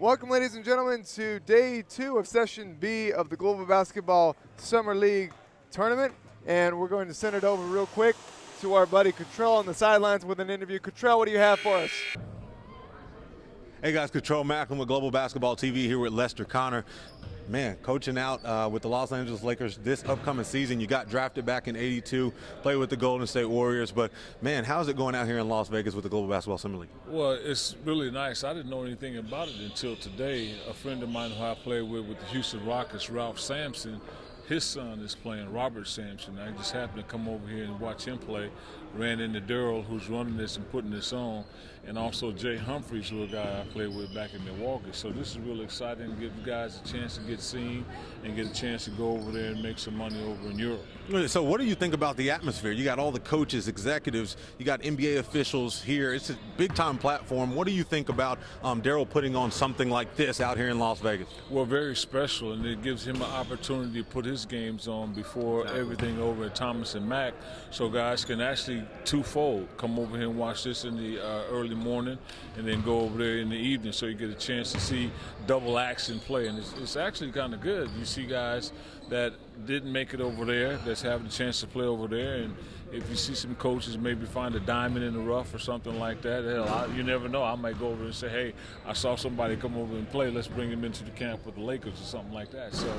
Welcome, ladies and gentlemen, to day 2 of Session B of the Global Basketball Summer League Tournament. And we're going to send it over real quick to our buddy Cottrell on the sidelines with an interview. Cottrell, what do you have for us? Hey guys, Cottrell Macklin with Global Basketball TV here with Lester Connor. Man, coaching out with the Los Angeles Lakers this upcoming season. You got drafted back in '82, played with the Golden State Warriors. But, man, how's it going out here in Las Vegas with the Global Basketball Summer League? Well, it's really nice. I didn't know anything about it until today. A friend of mine who I played with the Houston Rockets, Ralph Sampson, his son is playing, Robert Sampson. I just happened to come over here and watch him play. Ran into Daryl, who's running this and putting this on, and also Jay Humphreys, who a guy I played with back in Milwaukee. So this is really exciting to give you guys a chance to get seen and get a chance to go over there and make some money over in Europe. So what do you think about the atmosphere? You got all the coaches, executives, you got NBA officials here. It's a big-time platform. What do you think about Daryl putting on something like this out here in Las Vegas? Well, very special, and it gives him an opportunity to put his games on before everything over at Thomas and Mack, so guys can actually twofold, come over here and watch this in the early morning and then go over there in the evening, so you get a chance to see double action play. And it's actually kind of good. You see guys that didn't make it over there that's having a chance to play over there, and if you see some coaches maybe find a diamond in the rough or something like that, hell, you never know. I might go over and say, hey, I saw somebody come over and play. Let's bring him into the camp with the Lakers or something like that. So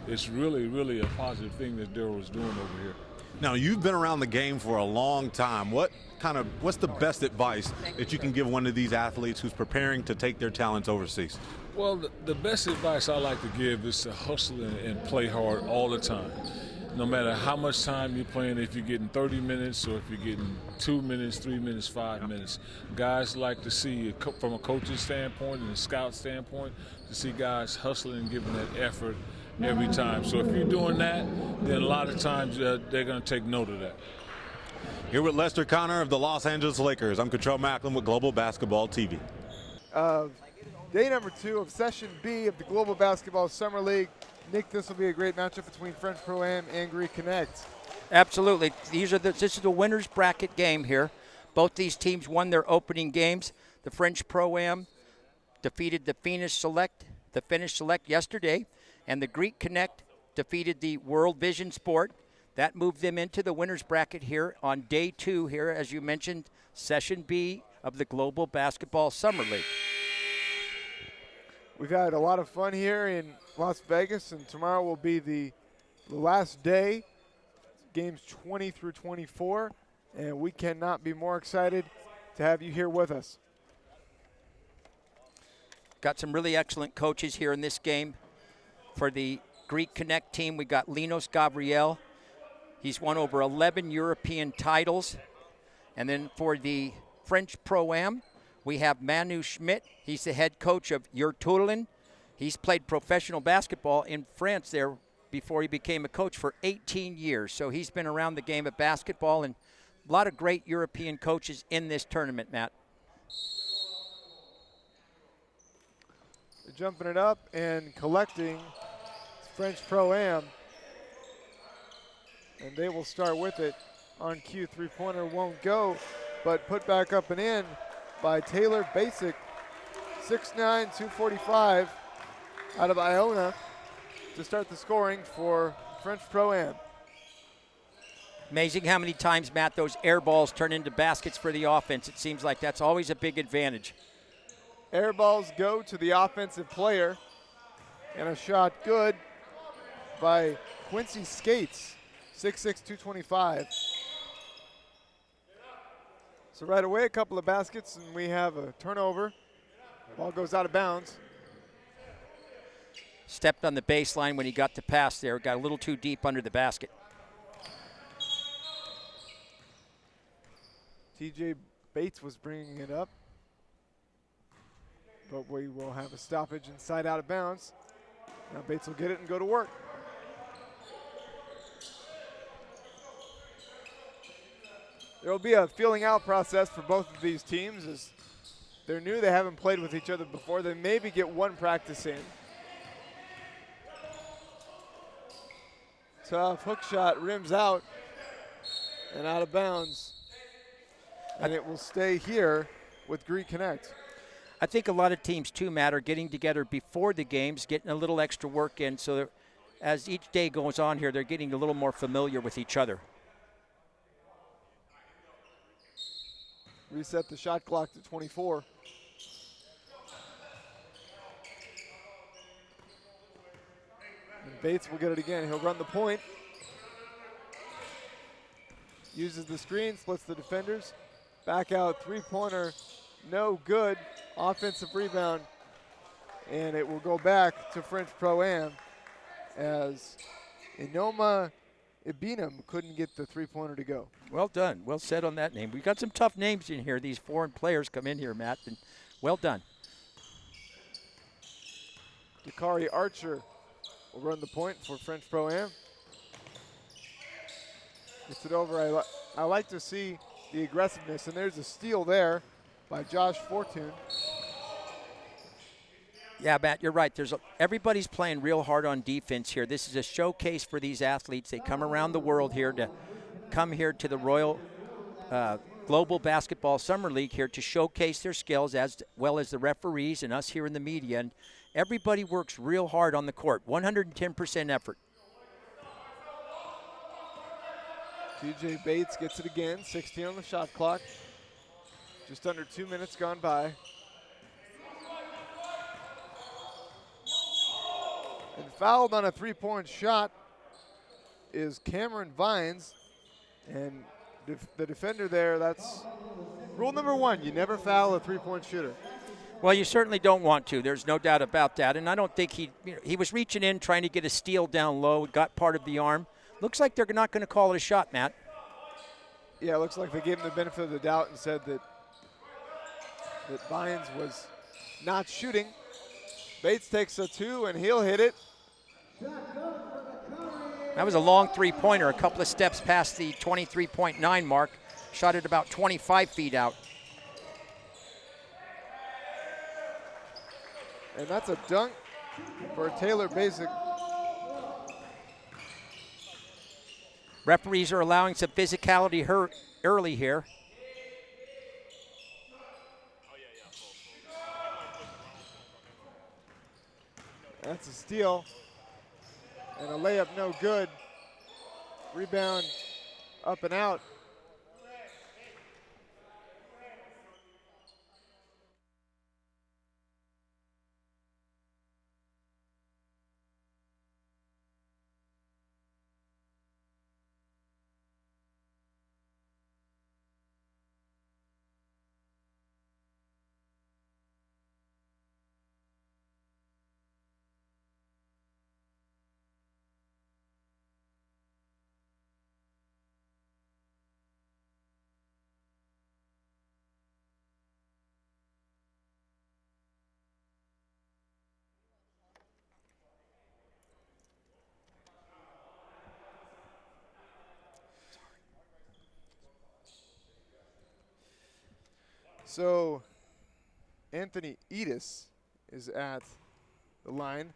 it's really, really a positive thing that Daryl is doing over here. Now, you've been around the game for a long time. What's the best advice that you can give one of these athletes who's preparing to take their talents overseas? Well, the best advice I like to give is to hustle and play hard all the time. No matter how much time you're playing, if you're getting 30 minutes or if you're getting 2 minutes, 3 minutes, 5 minutes. Guys like to see, from a coaching standpoint and a scout standpoint, to see guys hustling and giving that effort every time. So if you're doing that, then a lot of times they're going to take note of that. Here with Lester Connor of the Los Angeles Lakers, I'm Cottrell Macklin with Global Basketball TV. Day number 2 of Session B of the Global Basketball Summer League. Nick, this will be a great matchup between French Pro-Am and Greek Connect. Absolutely. This is the winner's bracket game here. Both these teams won their opening games. The French Pro-Am defeated the Finnish Select yesterday, and the Greek Connect defeated the World Vision Sport. That moved them into the winner's bracket here on day 2 here, as you mentioned, Session B of the Global Basketball Summer League. We've had a lot of fun here in Las Vegas, and tomorrow will be the last day, games 20 through 24, and we cannot be more excited to have you here with us. Got some really excellent coaches here in this game. For the Greek Connect team, we got Linos Gabriel. He's won over 11 European titles. And then for the French Pro-Am, we have Manu Schmidt. He's the head coach of Yurtulen. He's played professional basketball in France there before he became a coach for 18 years. So he's been around the game of basketball, and a lot of great European coaches in this tournament, Matt. They're jumping it up and collecting French Pro-Am. And they will start with it on cue. Three-pointer won't go, but put back up and in by Taylor Basic. 6'9", 245 out of Iona to start the scoring for French Pro-Am. Amazing how many times, Matt, those air balls turn into baskets for the offense. It seems like that's always a big advantage. Air balls go to the offensive player, and a shot good by Quincy Skates, 6'6", 225. So right away, a couple of baskets, and we have a turnover. Ball goes out of bounds. Stepped on the baseline when he got the pass there. Got a little too deep under the basket. TJ Bates was bringing it up, but we will have a stoppage inside out of bounds. Now Bates will get it and go to work. There will be a feeling out process for both of these teams, as they're new. They haven't played with each other before. They maybe get one practice in. Tough hook shot, rims out and out of bounds. And it will stay here with Greek Connect. I think a lot of teams, too, Matt, are getting together before the games, getting a little extra work in, so that as each day goes on here, they're getting a little more familiar with each other. Reset the shot clock to 24. And Bates will get it again. He'll run the point. Uses the screen, splits the defenders. Back out, three-pointer, no good. Offensive rebound, and it will go back to French Pro-Am as Inoma Ibinam couldn't get the three-pointer to go. Well done. Well said on that name. We've got some tough names in here. These foreign players come in here, Matt, and well done. Dakari Archer will run the point for French Pro-Am. Gets it over. I like to see the aggressiveness, and there's a steal there by Josh Fortune. Yeah, Matt, you're right. Everybody's playing real hard on defense here. This is a showcase for these athletes. They come around the world here to come here to the Royal Global Basketball Summer League here to showcase their skills, as well as the referees and us here in the media. And everybody works real hard on the court, 110% effort. TJ Bates gets it again, 16 on the shot clock. Just under 2 minutes gone by. And fouled on a three-point shot is Cameron Vines. And the defender there, that's rule number one. You never foul a three-point shooter. Well, you certainly don't want to. There's no doubt about that. And I don't think he was reaching in, trying to get a steal down low, got part of the arm. Looks like they're not going to call it a shot, Matt. Yeah, it looks like they gave him the benefit of the doubt and said that Vines was not shooting. Bates takes a two, and he'll hit it. That was a long three-pointer, a couple of steps past the 23.9 mark. Shot it about 25 feet out. And that's a dunk for Taylor Basic. Referees are allowing some physicality early here. That's a steal. And a layup no good. Rebound up and out. So Anthony Edis is at the line.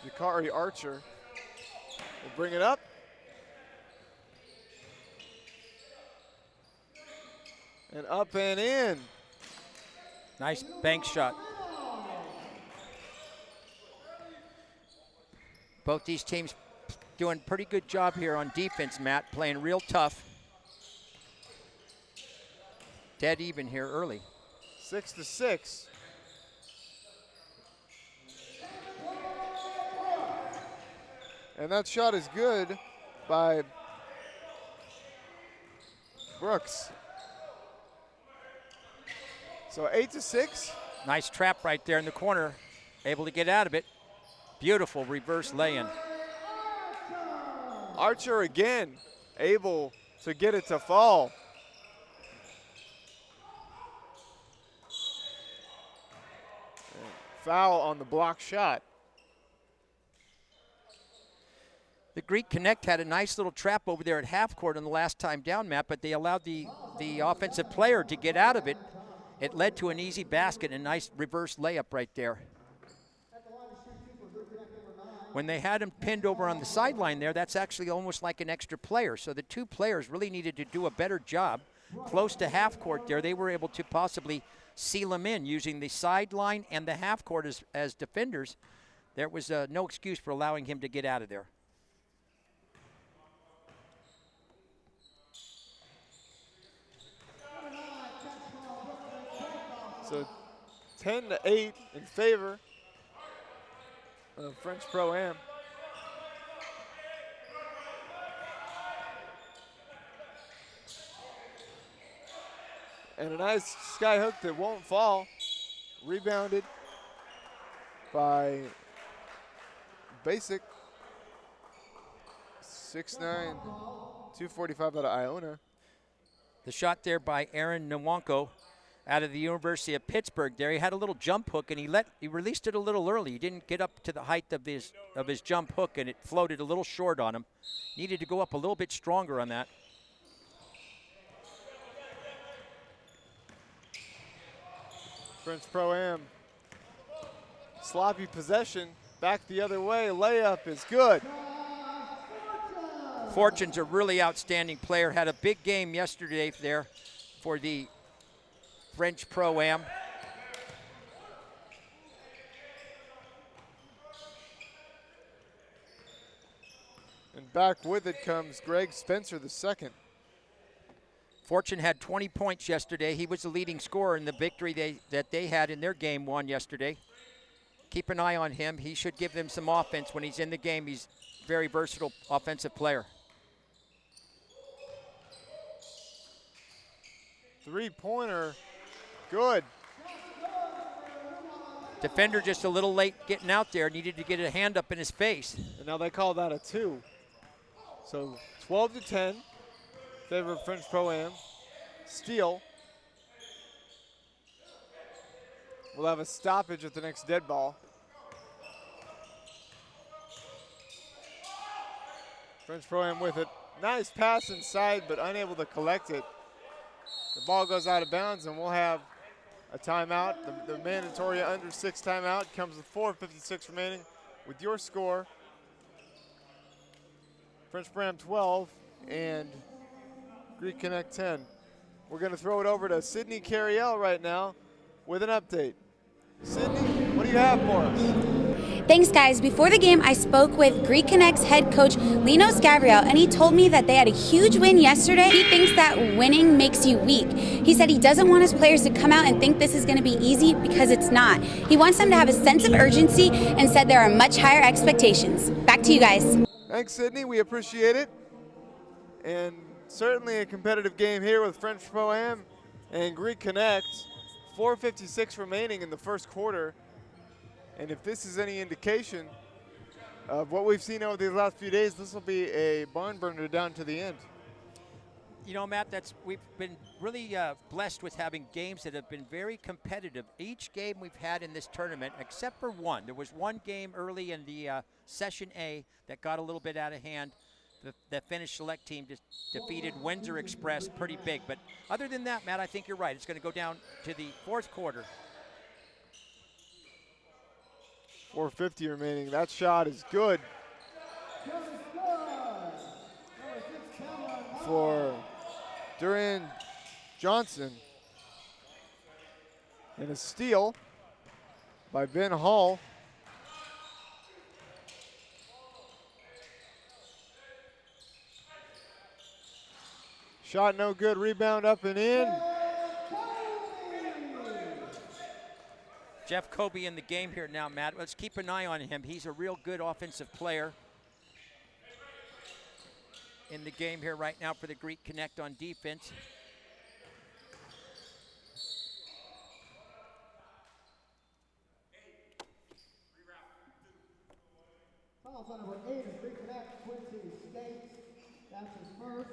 Dakari Archer will bring it up. And up and in. Nice bank shot. Both these teams doing a pretty good job here on defense, Matt, playing real tough. Dead even here early. 6-6. And that shot is good by Brooks. So 8-6. Nice trap right there in the corner. Able to get out of it. Beautiful reverse lay-in. Archer again able to get it to fall. And foul on the block shot. The Greek Connect had a nice little trap over there at half court on the last time down, Matt, but they allowed the offensive player to get out of it it led to an easy basket and a nice reverse layup right there. When they had him pinned over on the sideline there, that's actually almost like an extra player. So the two players really needed to do a better job. Close to half court there, they were able to possibly seal him in using the sideline and the half court as defenders. There was no excuse for allowing him to get out of there. So 10-8 in favor of French Pro-Am. And a nice sky hook that won't fall. Rebounded by Basic. 6'9", 245 out of Iona. The shot there by Aaron Nwanko out of the University of Pittsburgh there. He had a little jump hook, and he released it a little early. He didn't get up to the height of his jump hook, and it floated a little short on him. Needed to go up a little bit stronger on that. French Pro-Am. Sloppy possession. Back the other way. Layup is good. Fortune's a really outstanding player. Had a big game yesterday there for the French Pro-Am. And back with it comes Greg Spencer, the second. Fortune had 20 points yesterday. He was the leading scorer in the victory that they had in their game one yesterday. Keep an eye on him. He should give them some offense when he's in the game. He's a very versatile offensive player. Three-pointer, good. Defender just a little late getting out there. Needed to get a hand up in his face. And now they call that a 2. So 12-10, favor of French Pro-Am. Steal. We'll have a stoppage at the next dead ball. French Pro-Am with it. Nice pass inside, but unable to collect it. The ball goes out of bounds, and we'll have a timeout. The mandatory under 6 timeout comes with 4:56 remaining. With your score, French Pro-Am 12 and Greek Connect 10. We're going to throw it over to Sydney Carriel right now with an update. Sydney, what do you have for us? Thanks, guys. Before the game, I spoke with Greek Connect's head coach, Linos Gabriel, and he told me that they had a huge win yesterday. He thinks that winning makes you weak. He said he doesn't want his players to come out and think this is going to be easy, because it's not. He wants them to have a sense of urgency and said there are much higher expectations. Back to you guys. Thanks, Sydney. We appreciate it. And certainly a competitive game here with French Pro-Am and Greek Connect. 4:56 remaining in the first quarter. And if this is any indication of what we've seen over these last few days, this will be a barn burner down to the end. You know, Matt, we've been really blessed with having games that have been very competitive. Each game we've had in this tournament, except for one. There was one game early in the Session A that got a little bit out of hand. The Finnish select team just defeated Windsor Express pretty big. But other than that, Matt, I think you're right. It's going to go down to the fourth quarter. 4:50 remaining. That shot is good for Durian Johnson. And a steal by Ben Hall. Shot no good, rebound up and in. Jeff Kobe in the game here now, Matt. Let's keep an eye on him. He's a real good offensive player in the game here right now for the Greek Connect on defense. Foul on number 8 is Greek Connect, Quincy States. That's his first.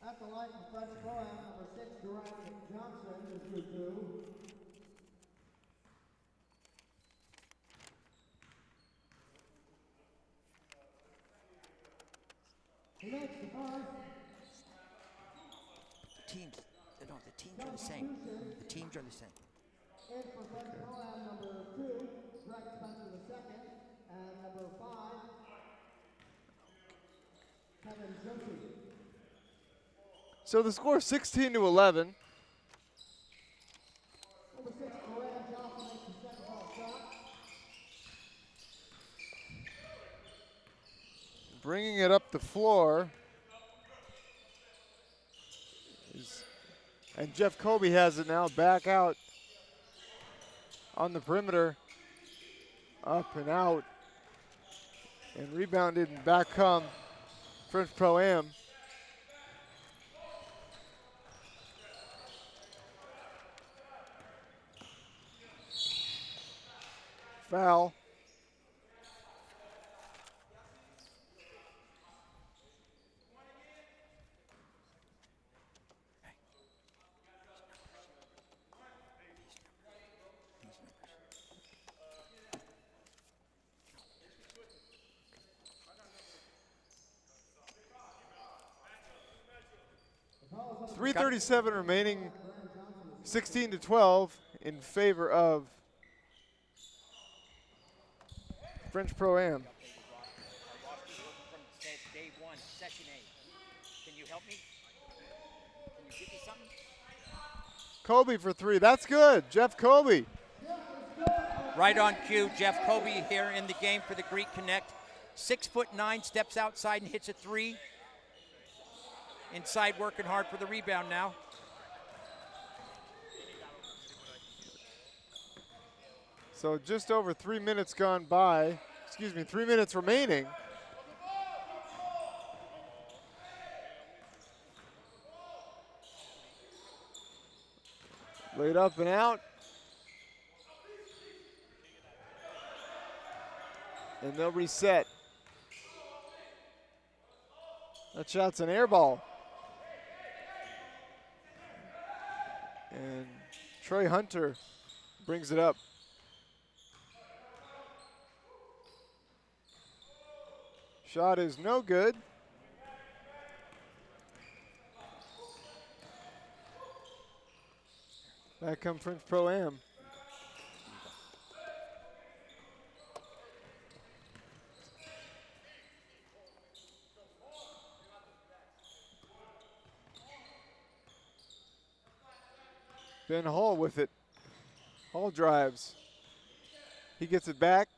At the line from French Pro-Am, number 6, Durian Johnson is your 2. Teams No, the teams are the same. The teams are the same. In for French Pro-Am number 2, Greg Spencer II, and number 5, Kevin Joshi. So the score is 16-11. Number 6, Moran Johnson makes the second ball shot. Bringing it up the floor. And Jeff Colby has it now back out on the perimeter. Up and out. And rebounded and back come French Pro-Am. Foul. .337 remaining, 16-12 in favor of French Pro-Am. Day 1, session 8. Can you help me? Can you give me something? Colby for 3. That's good. Jeff Colby. Right on cue, Jeff Colby here in the game for the Greek Connect. 6'9", steps outside and hits a 3. Inside working hard for the rebound now. So just over 3 minutes gone by. 3 minutes remaining. Laid up and out. And they'll reset. That shot's an air ball. And Troy Hunter brings it up. Shot is no good. Back come French Pro-Am. Ben Hall with it. Hall drives. He gets it back.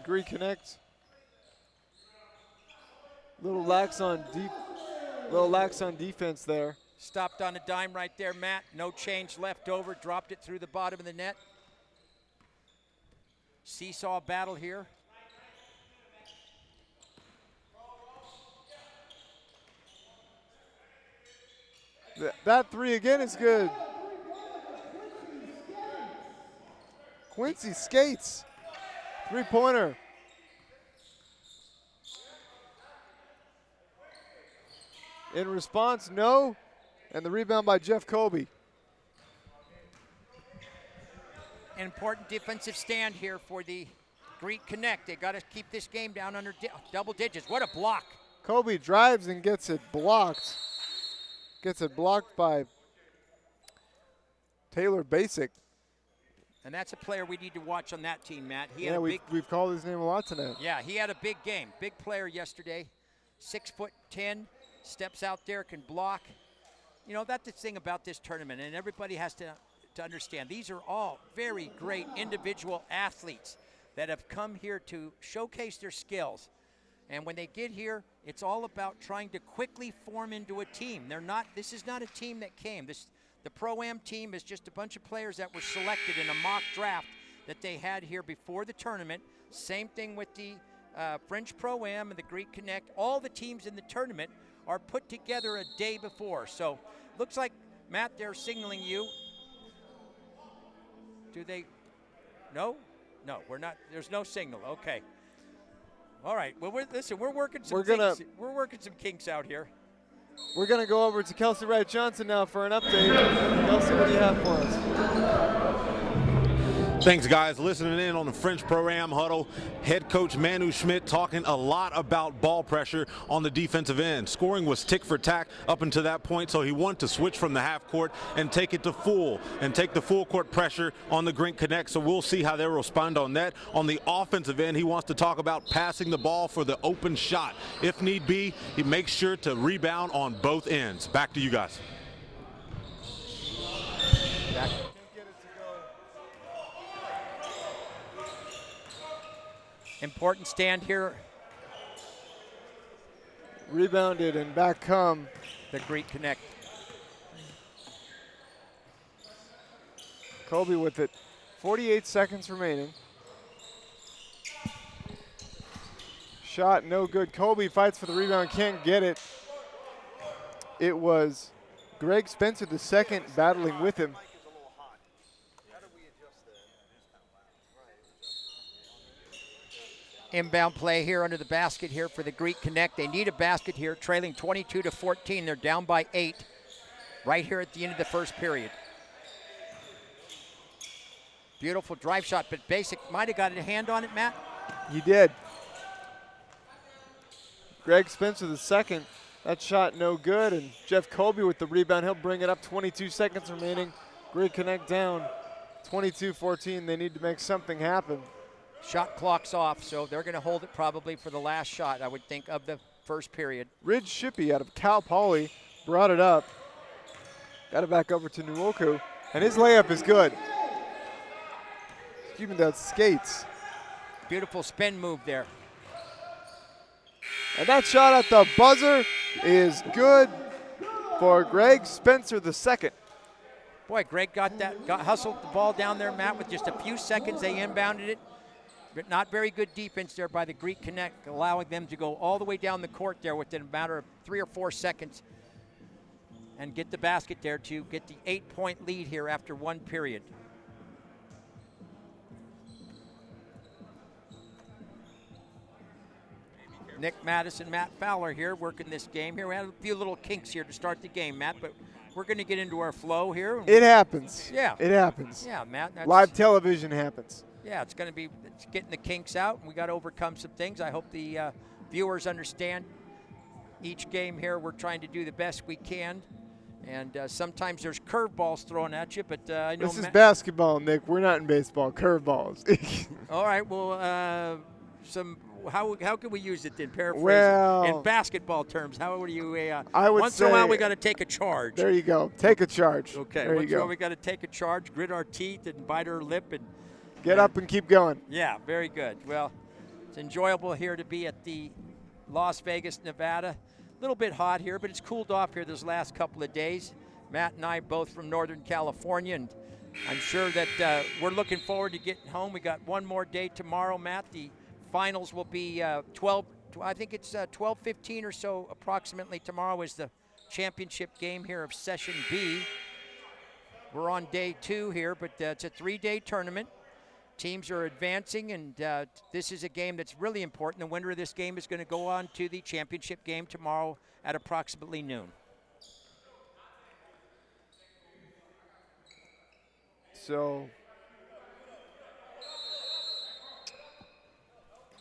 Greek connect. Little lax on defense there. Stopped on a dime right there, Matt. No change left over. Dropped it through the bottom of the net. Seesaw battle here. That 3 again is good. Quincy skates. 3-pointer. In response, no. And the rebound by Jeff Colby. An important defensive stand here for the Greek Connect. They got to keep this game down under double digits. What a block. Colby drives and gets it blocked. Gets it blocked by Taylor Basic. And that's a player we need to watch on that team, Matt. Yeah, we've called his name a lot tonight. Yeah, he had a big game. Big player yesterday. 6'10", steps out there, can block. You know, that's the thing about this tournament, and everybody has to understand. These are all very great individual athletes that have come here to showcase their skills. And when they get here, it's all about trying to quickly form into a team. This is not a team that came. The Pro-Am team is just a bunch of players that were selected in a mock draft that they had here before the tournament. Same thing with the French Pro-Am and the Greek Connect. All the teams in the tournament are put together a day before. So looks like, Matt, they're signaling you. Do they? No? No, we're not. There's no signal. Okay. All right. Well, we're working some we're working some kinks out here. We're going to go over to Kelsey Wright-Johnson now for an update. Kelsey, what do you have for us? Thanks, guys. Listening in on the French Pro-Am Huddle, head coach Manu Schmidt talking a lot about ball pressure on the defensive end. Scoring was tick for tack up until that point, so he wanted to switch from the half court and take it to full and take the full court pressure on the Grink Connect. So we'll see how they respond on that. On the offensive end, he wants to talk about passing the ball for the open shot. If need be, he makes sure to rebound on both ends. Back to you guys. Important stand here. Rebounded and back come The Greek Connect. Colby with it. 48 seconds remaining. Shot no good. Colby fights for the rebound, can't get it. It was Greg Spencer the second battling with him. Inbound play here under the basket here for the Greek Connect. They need a basket here, trailing 22-14. They're down by 8 right here at the end of the first period. Beautiful drive shot, but Basic might have got a hand on it, Matt. He did. Greg Spencer the second. That shot no good, and Jeff Colby with the rebound. He'll bring it up. 22 seconds remaining. Greek Connect down 22-14. They need to make something happen. Shot clock's off, so they're going to hold it probably for the last shot, I would think, of the first period. Ridge Shippey out of Cal Poly brought it up. Got it back over to Nwoku, and his layup is good. Excuse me, that's skates. Beautiful spin move there. And that shot at the buzzer is good for Greg Spencer the second. Boy, Greg hustled the ball down there, Matt, with just a few seconds. They inbounded it. But not very good defense there by the Greek Connect, allowing them to go all the way down the court there within a matter of 3 or 4 seconds and get the basket there to get the 8-point lead here after one period. Nick Madison, Matt Fowler here working this game here. We had a few little kinks here to start the game, Matt, but we're going to get into our flow here. It happens. Yeah. It happens. Yeah, Matt. Live television happens. Yeah, it's getting the kinks out, and we got to overcome some things. I hope the viewers understand each game here. We're trying to do the best we can, and sometimes there's curveballs thrown at you, but I know this is basketball, Nick. We're not in baseball. Curveballs. All right, well, how can we use it then? Paraphrase well, in basketball terms. How would you? I would once say, in a while we got to take a charge. There you go. Take a charge. Okay. There Once you in a go. while we got to take a charge, grit our teeth, and bite our lip, and get up and keep going. Yeah, very good. Well, it's enjoyable here to be at the Las Vegas, Nevada. A little bit hot here, but it's cooled off here this last couple of days. Matt and I both from Northern California, and I'm sure that we're looking forward to getting home. We got one more day tomorrow, Matt. The finals will be 12:15 or so approximately. Tomorrow is the championship game here of Session B. We're on day 2 here, but it's a 3-day tournament. Teams are advancing, and this is a game that's really important. The winner of this game is going to go on to the championship game tomorrow at approximately noon. So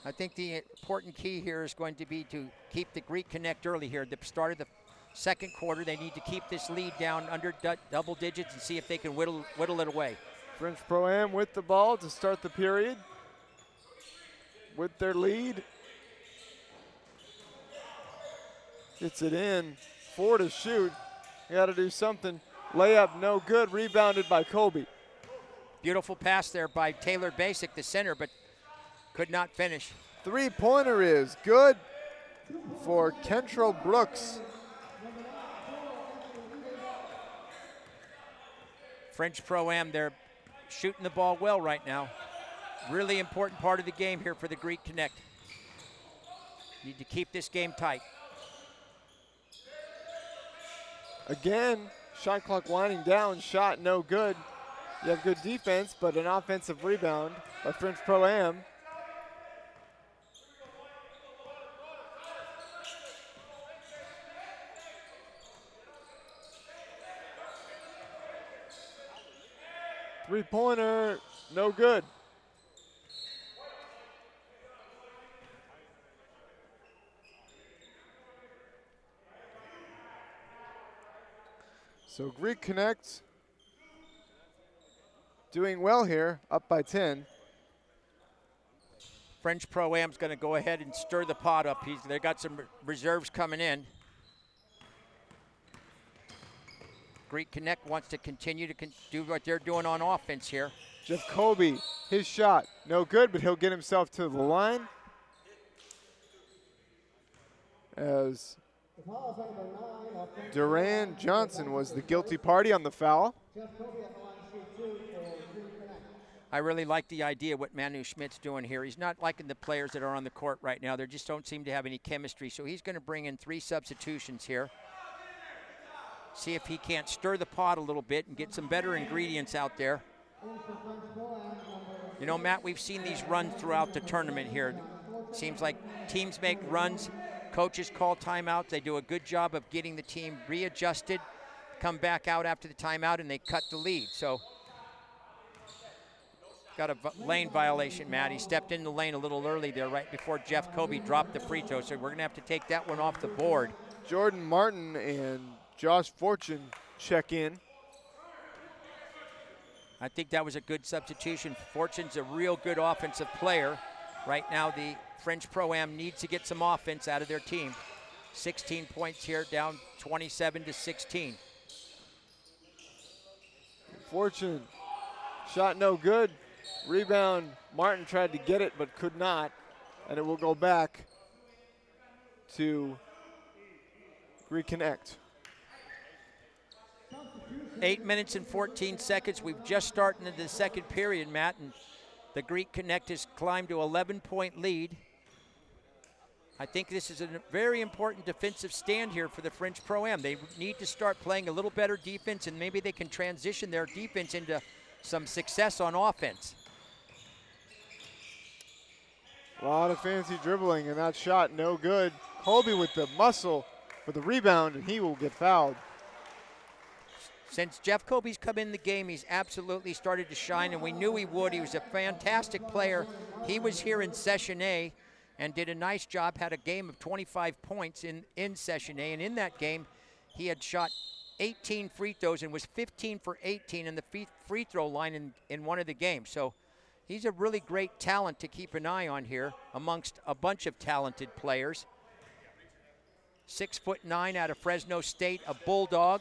I think the important key here is going to be to keep the Greek Connect early here. At the start of the second quarter, they need to keep this lead down under double digits and see if they can whittle it away. French Pro-Am with the ball to start the period with their lead. Gets it in. 4 to shoot. Got to do something. Layup no good. Rebounded by Colby. Beautiful pass there by Taylor Basic, the center, but could not finish. 3-pointer is good for Kentrell Brooks. French Pro-Am, they're shooting the ball well right now. Really important part of the game here for the Greek Connect. Need to keep this game tight. Again, shot clock winding down, shot no good. You have good defense, but an offensive rebound by French Pro-Am. Three-pointer, no good. So Greek Connect doing well here, up by 10. French Pro-Am's going to go ahead and stir the pot up. They got some reserves coming in. Greek Connect wants to continue to do what they're doing on offense here. Jeff Kobe, his shot, no good, but he'll get himself to the line. As Duran Johnson was the guilty party on the foul. I really like the idea what Manu Schmidt's doing here. He's not liking the players that are on the court right now. They just don't seem to have any chemistry. So he's going to bring in 3 substitutions here. See if he can't stir the pot a little bit and get some better ingredients out there. You know, Matt, we've seen these runs throughout the tournament here. Seems like teams make runs, coaches call timeouts. They do a good job of getting the team readjusted, come back out after the timeout, and they cut the lead. So got a lane violation, Matt. He stepped in the lane a little early there right before Jeff Kobe dropped the free throw. So we're going to have to take that one off the board. Jordan Martin and Josh Fortune check in. I think that was a good substitution. Fortune's a real good offensive player. Right now, the French Pro-Am needs to get some offense out of their team. 16 points here, down 27-16. Fortune, shot no good. Rebound, Martin tried to get it but could not. And it will go back to Greek Connect. 8 minutes and 14 seconds. We've just started into the second period, Matt, and the Greek Connect has climbed to 11-point lead. I think this is a very important defensive stand here for the French Pro-Am. They need to start playing a little better defense, and maybe they can transition their defense into some success on offense. A lot of fancy dribbling, and that shot no good. Colby with the muscle for the rebound, and he will get fouled. Since Jeff Kobe's come in the game, he's absolutely started to shine, and we knew he would. He was a fantastic player. He was here in Session A and did a nice job, had a game of 25 points in Session A, and in that game, he had shot 18 free throws and was 15 for 18 in the free throw line in one of the games. So he's a really great talent to keep an eye on here amongst a bunch of talented players. 6'9" out of Fresno State, a Bulldog.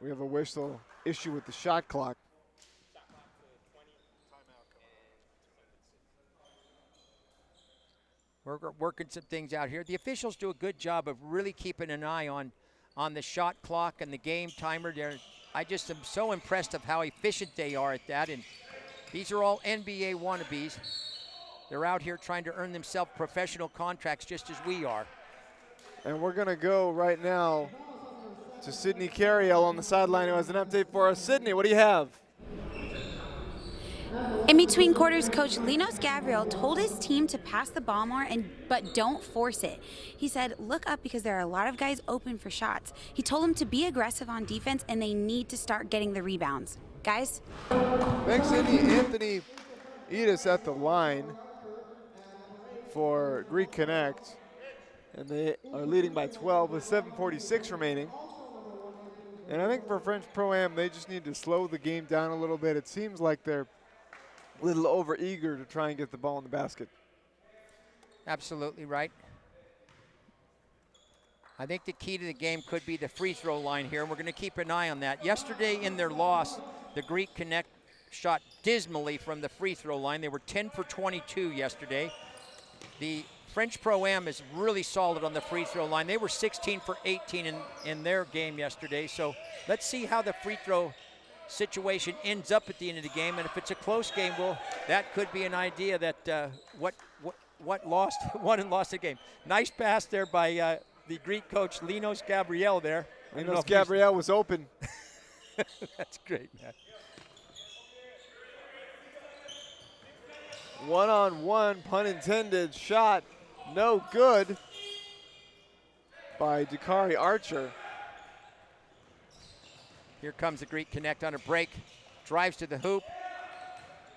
We have a whistle issue with the shot clock. We're working some things out here. The officials do a good job of really keeping an eye on the shot clock and the game timer. I just am so impressed of how efficient they are at that. And these are all NBA wannabes. They're out here trying to earn themselves professional contracts just as we are. And we're going to go right now to Sydney Carriel on the sideline, who has an update for us. Sydney, what do you have? In between quarters, Coach Linos Gabriel told his team to pass the ball more, but don't force it. He said, look up because there are a lot of guys open for shots. He told them to be aggressive on defense, and they need to start getting the rebounds. Guys? Thanks, Sydney. Anthony Edis at the line for Greek Connect. And they are leading by 12 with 7:46 remaining. And I think for French Pro-Am, they just need to slow the game down a little bit. It seems like they're a little over-eager to try and get the ball in the basket. Absolutely right. I think the key to the game could be the free throw line here, and we're going to keep an eye on that. Yesterday in their loss, the Greek Connect shot dismally from the free throw line. They were 10 for 22 yesterday. The French Pro-Am is really solid on the free throw line. They were 16 for 18 in their game yesterday. So let's see how the free throw situation ends up at the end of the game. And if it's a close game, well, that could be an idea that what won and lost the game. Nice pass there by the Greek coach, Linos Gabriel there. Linos Gabriel was open. That's great, man. One-on-one, pun intended, shot no good by Dakari Archer. Here comes the Greek Connect on a break. Drives to the hoop.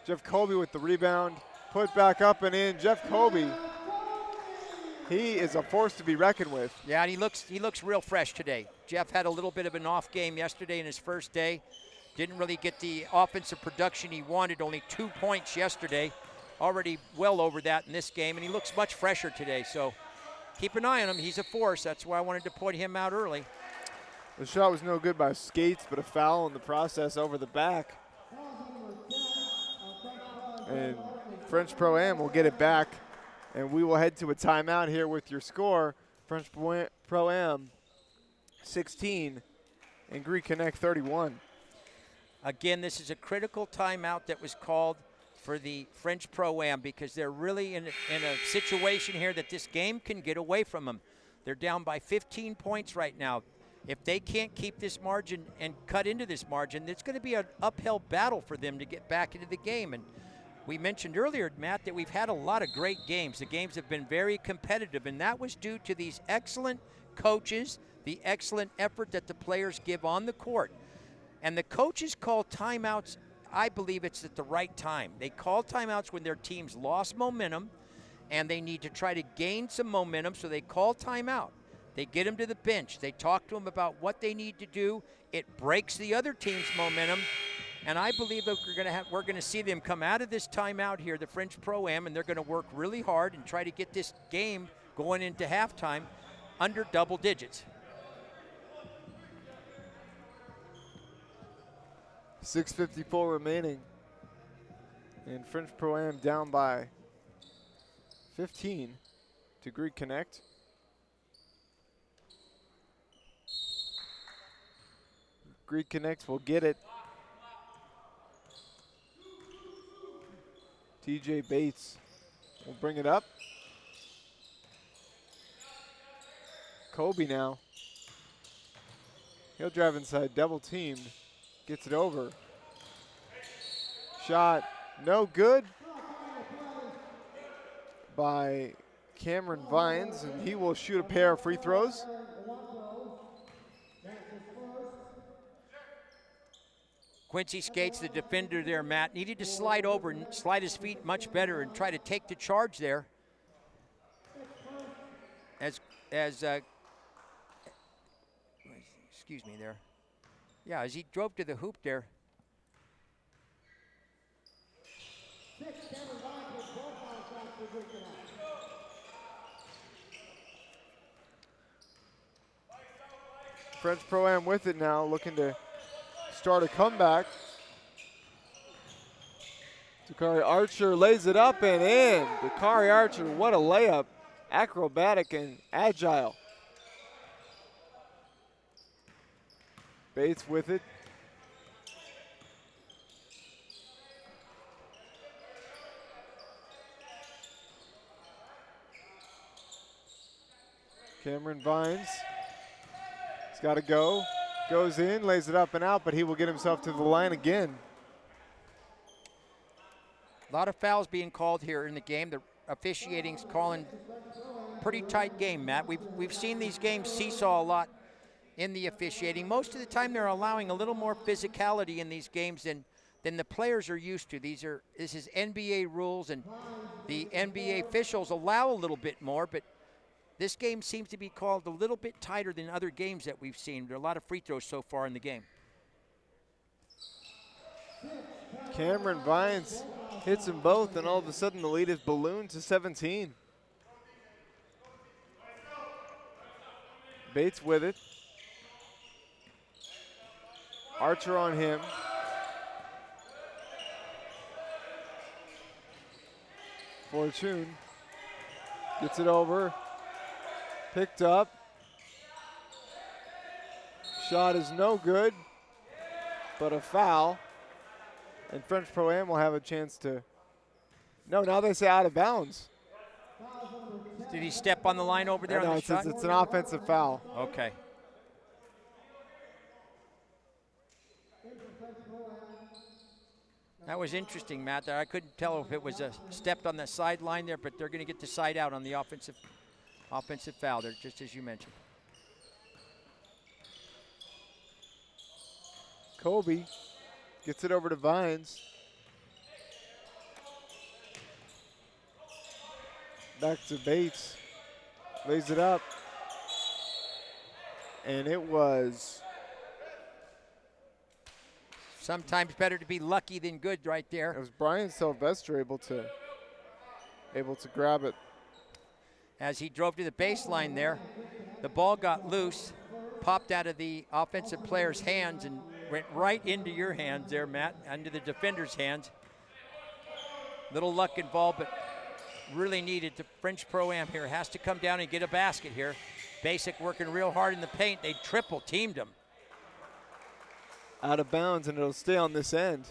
Jeff Colby with the rebound. Put back up and in. Jeff Colby, he is a force to be reckoned with. Yeah, and he looks real fresh today. Jeff had a little bit of an off game yesterday in his first day. Didn't really get the offensive production he wanted, only 2 points yesterday. Already well over that in this game, and he looks much fresher today. So keep an eye on him. He's a force. That's why I wanted to point him out early. The shot was no good by Skates, but a foul in the process over the back. And French Pro-Am will get it back, and we will head to a timeout here with your score. French Pro-Am 16 and Greek Connect 31. Again, this is a critical timeout that was called for the French Pro-Am because they're really in a situation here that this game can get away from them. They're down by 15 points right now. If they can't keep this margin and cut into this margin, it's going to be an uphill battle for them to get back into the game. And we mentioned earlier, Matt, that we've had a lot of great games. The games have been very competitive, and that was due to these excellent coaches, the excellent effort that the players give on the court. And the coaches call timeouts, I believe it's at the right time. They call timeouts when their teams lost momentum, and they need to try to gain some momentum, so they call timeout. They get them to the bench. They talk to them about what they need to do. It breaks the other team's momentum, and I believe that we're going to see them come out of this timeout here, the French Pro-Am, and they're going to work really hard and try to get this game going into halftime under double digits. 6:54 remaining, and French Pro-Am down by 15 to Greek Connect. Greek Connect will get it. TJ Bates will bring it up. Kobe now. He'll drive inside, double teamed. Gets it over. Shot no good by Cameron Vines, and he will shoot a pair of free throws. Quincy Skates, the defender there, Matt, needed to slide over and slide his feet much better and try to take the charge there. Excuse me there. Yeah, as he drove to the hoop there. French Pro-Am with it now, looking to start a comeback. Dakari Archer lays it up and in. Dakari Archer, what a layup. Acrobatic and agile. Bates with it. Cameron Vines. He's got to go. Goes in, lays it up and out, but he will get himself to the line again. A lot of fouls being called here in the game. The officiating's calling pretty tight game, Matt. We've seen these games seesaw a lot in the officiating. Most of the time they're allowing a little more physicality in these games than the players are used to. This is NBA rules, and the NBA officials allow a little bit more, but this game seems to be called a little bit tighter than other games that we've seen. There are a lot of free throws so far in the game. Cameron Vines hits them both, and all of a sudden the lead is ballooned to 17. Bates with it. Archer on him. Fortune gets it over. Picked up. Shot is no good, but a foul. And French Pro-Am will have a chance to. No, now they say out of bounds. Did he step on the line over there on the shot? It's an offensive foul. Okay. That was interesting, Matt. I couldn't tell if it was a stepped on the sideline there, but they're going to get the side out on the offensive foul there, just as you mentioned. Kobe gets it over to Vines. Back to Bates. Lays it up. And it was Sometimes better to be lucky than good right there. It was Brian Sylvester able to grab it. As he drove to the baseline there, the ball got loose, popped out of the offensive player's hands and went right into your hands there, Matt, into the defender's hands. Little luck involved, but really needed. The French Pro-Am here has to come down and get a basket here. Basic working real hard in the paint. They triple teamed him. Out of bounds, and it'll stay on this end.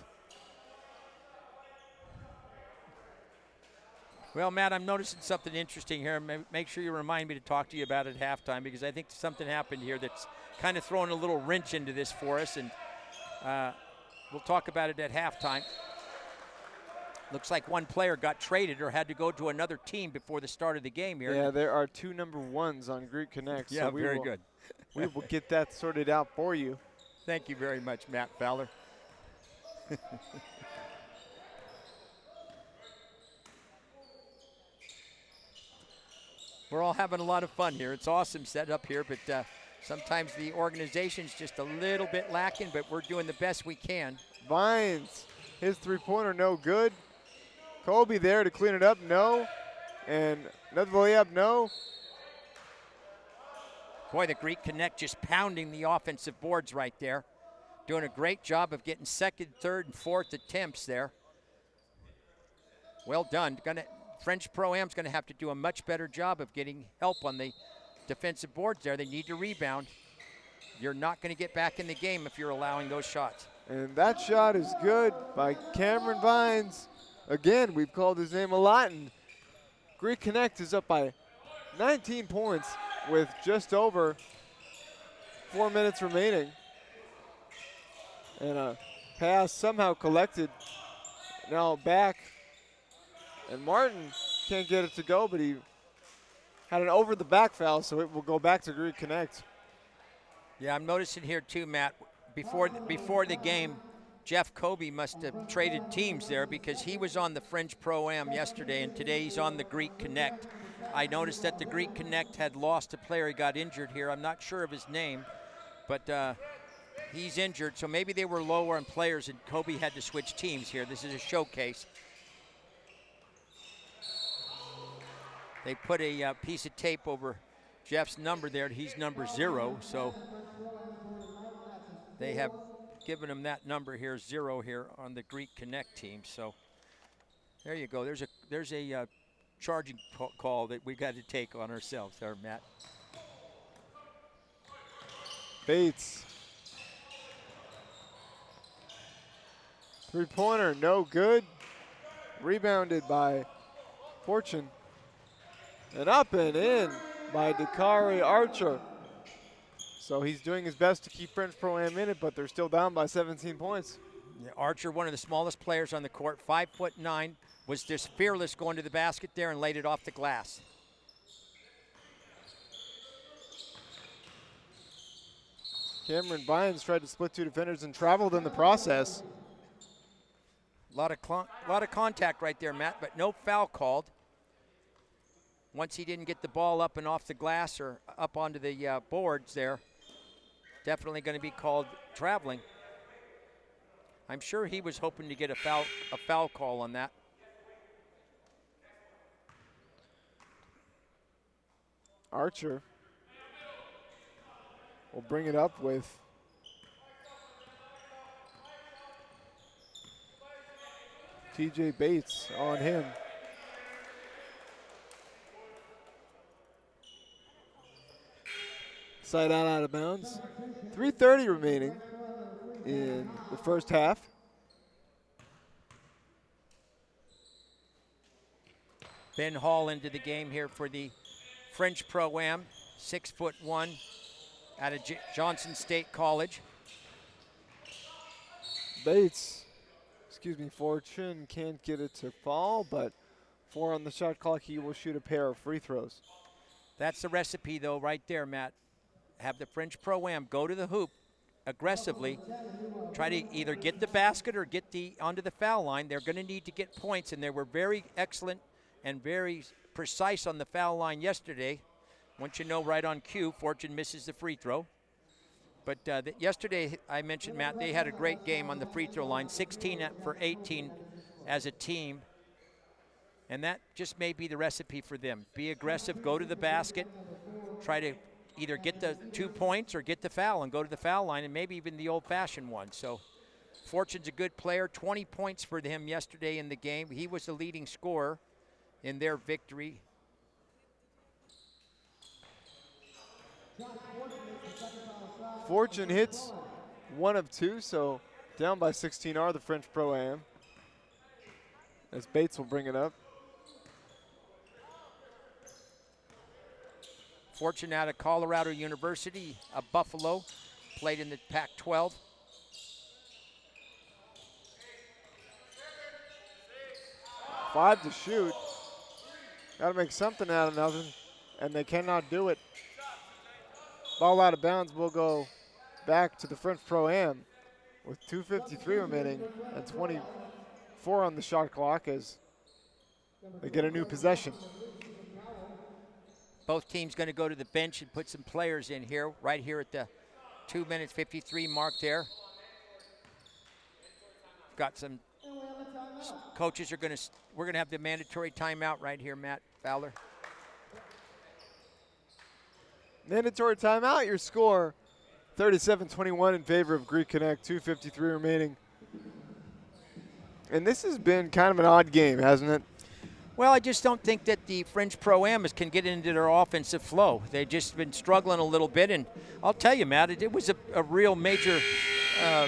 Well, Matt, I'm noticing something interesting here. Make sure you remind me to talk to you about it at halftime, because I think something happened here that's kind of throwing a little wrench into this for us, and we'll talk about it at halftime. Looks like one player got traded or had to go to another team before the start of the game here. Yeah, there are 2 number 1s on Greek Connect. Yeah, so very good. We will get that sorted out for you. Thank you very much, Matt Fowler. We're all having a lot of fun here. It's awesome set up here, but sometimes the organization's just a little bit lacking, but we're doing the best we can. Vines, his 3-pointer no good. Kobe there to clean it up, no. And another layup, no. Boy, the Greek Connect just pounding the offensive boards right there. Doing a great job of getting second, third, and fourth attempts there. Well done. French Pro-Am's going to have to do a much better job of getting help on the defensive boards there. They need to rebound. You're not going to get back in the game if you're allowing those shots. And that shot is good by Cameron Vines. Again, we've called his name a lot, and Greek Connect is up by 19 points with just over 4 minutes remaining. And a pass somehow collected. Now back. And Martin can't get it to go, but he had an over-the-back foul, so it will go back to Greek Connect. Yeah, I'm noticing here too, Matt, before the game, Jeff Kobe must have traded teams there, because he was on the French Pro-Am yesterday, and today he's on the Greek Connect. I noticed that the Greek Connect had lost a player. He got injured here. I'm not sure of his name, but he's injured, so maybe they were lower on players, and Kobe had to switch teams here. This is a showcase. They put a piece of tape over Jeff's number there. He's number 0, so they have given him that number here, 0 here on the Greek Connect team. So there you go. There's a charging call that we got to take on ourselves there, Matt. Bates. 3-pointer, no good. Rebounded by Fortune. And up and in by Dakari Archer. So he's doing his best to keep French Pro-Am in it, but they're still down by 17 points. Yeah, Archer, one of the smallest players on the court, 5'9", was just fearless going to the basket there and laid it off the glass. Cameron Vines tried to split 2 defenders and traveled in the process. A lot of contact right there, Matt, but no foul called. Once he didn't get the ball up and off the glass or up onto the boards there, definitely going to be called traveling. I'm sure he was hoping to get a foul call on that. Archer will bring it up with TJ Bates on him. Side out of bounds. 3:30 remaining in the first half. Ben Hall into the game here for the French Pro-Am, 6'1", out of Johnson State College. Bates, Fortune can't get it to fall, but 4 on the shot clock. He will shoot a pair of free throws. That's the recipe, though, right there, Matt. Have the French Pro-Am go to the hoop, aggressively try to either get the basket or get onto the foul line. They're going to need to get points, and they were very excellent and very precise on the foul line yesterday. Once you know right on cue, Fortune misses the free throw. But yesterday, I mentioned, Matt, they had a great game on the free throw line, 16 for 18 as a team. And that just may be the recipe for them. Be aggressive, go to the basket, try to either get the 2 points or get the foul and go to the foul line, and maybe even the old-fashioned one. So Fortune's a good player. 20 points for him yesterday in the game. He was the leading scorer in their victory. Fortune hits 1 of 2, so down by 16 are the French Pro-Am. As Bates will bring it up. Fortune out of Colorado University, Buffalo, played in the Pac-12. Five to shoot. Got to make something out of nothing, and they cannot do it. Ball out of bounds will go back to the French Pro-Am with 2:53 remaining and 24 on the shot clock as they get a new possession. Both teams going to go to the bench and put some players in here, right here at the 2 minutes 53 mark there. Got some coaches we're going to have the mandatory timeout right here, Matt Fowler. Mandatory timeout, your score 37-21 in favor of Greek Connect, 2:53 remaining. And this has been kind of an odd game, hasn't it? Well, I just don't think that the French Pro-Am can get into their offensive flow. They've just been struggling a little bit, and I'll tell you, Matt, it was a real major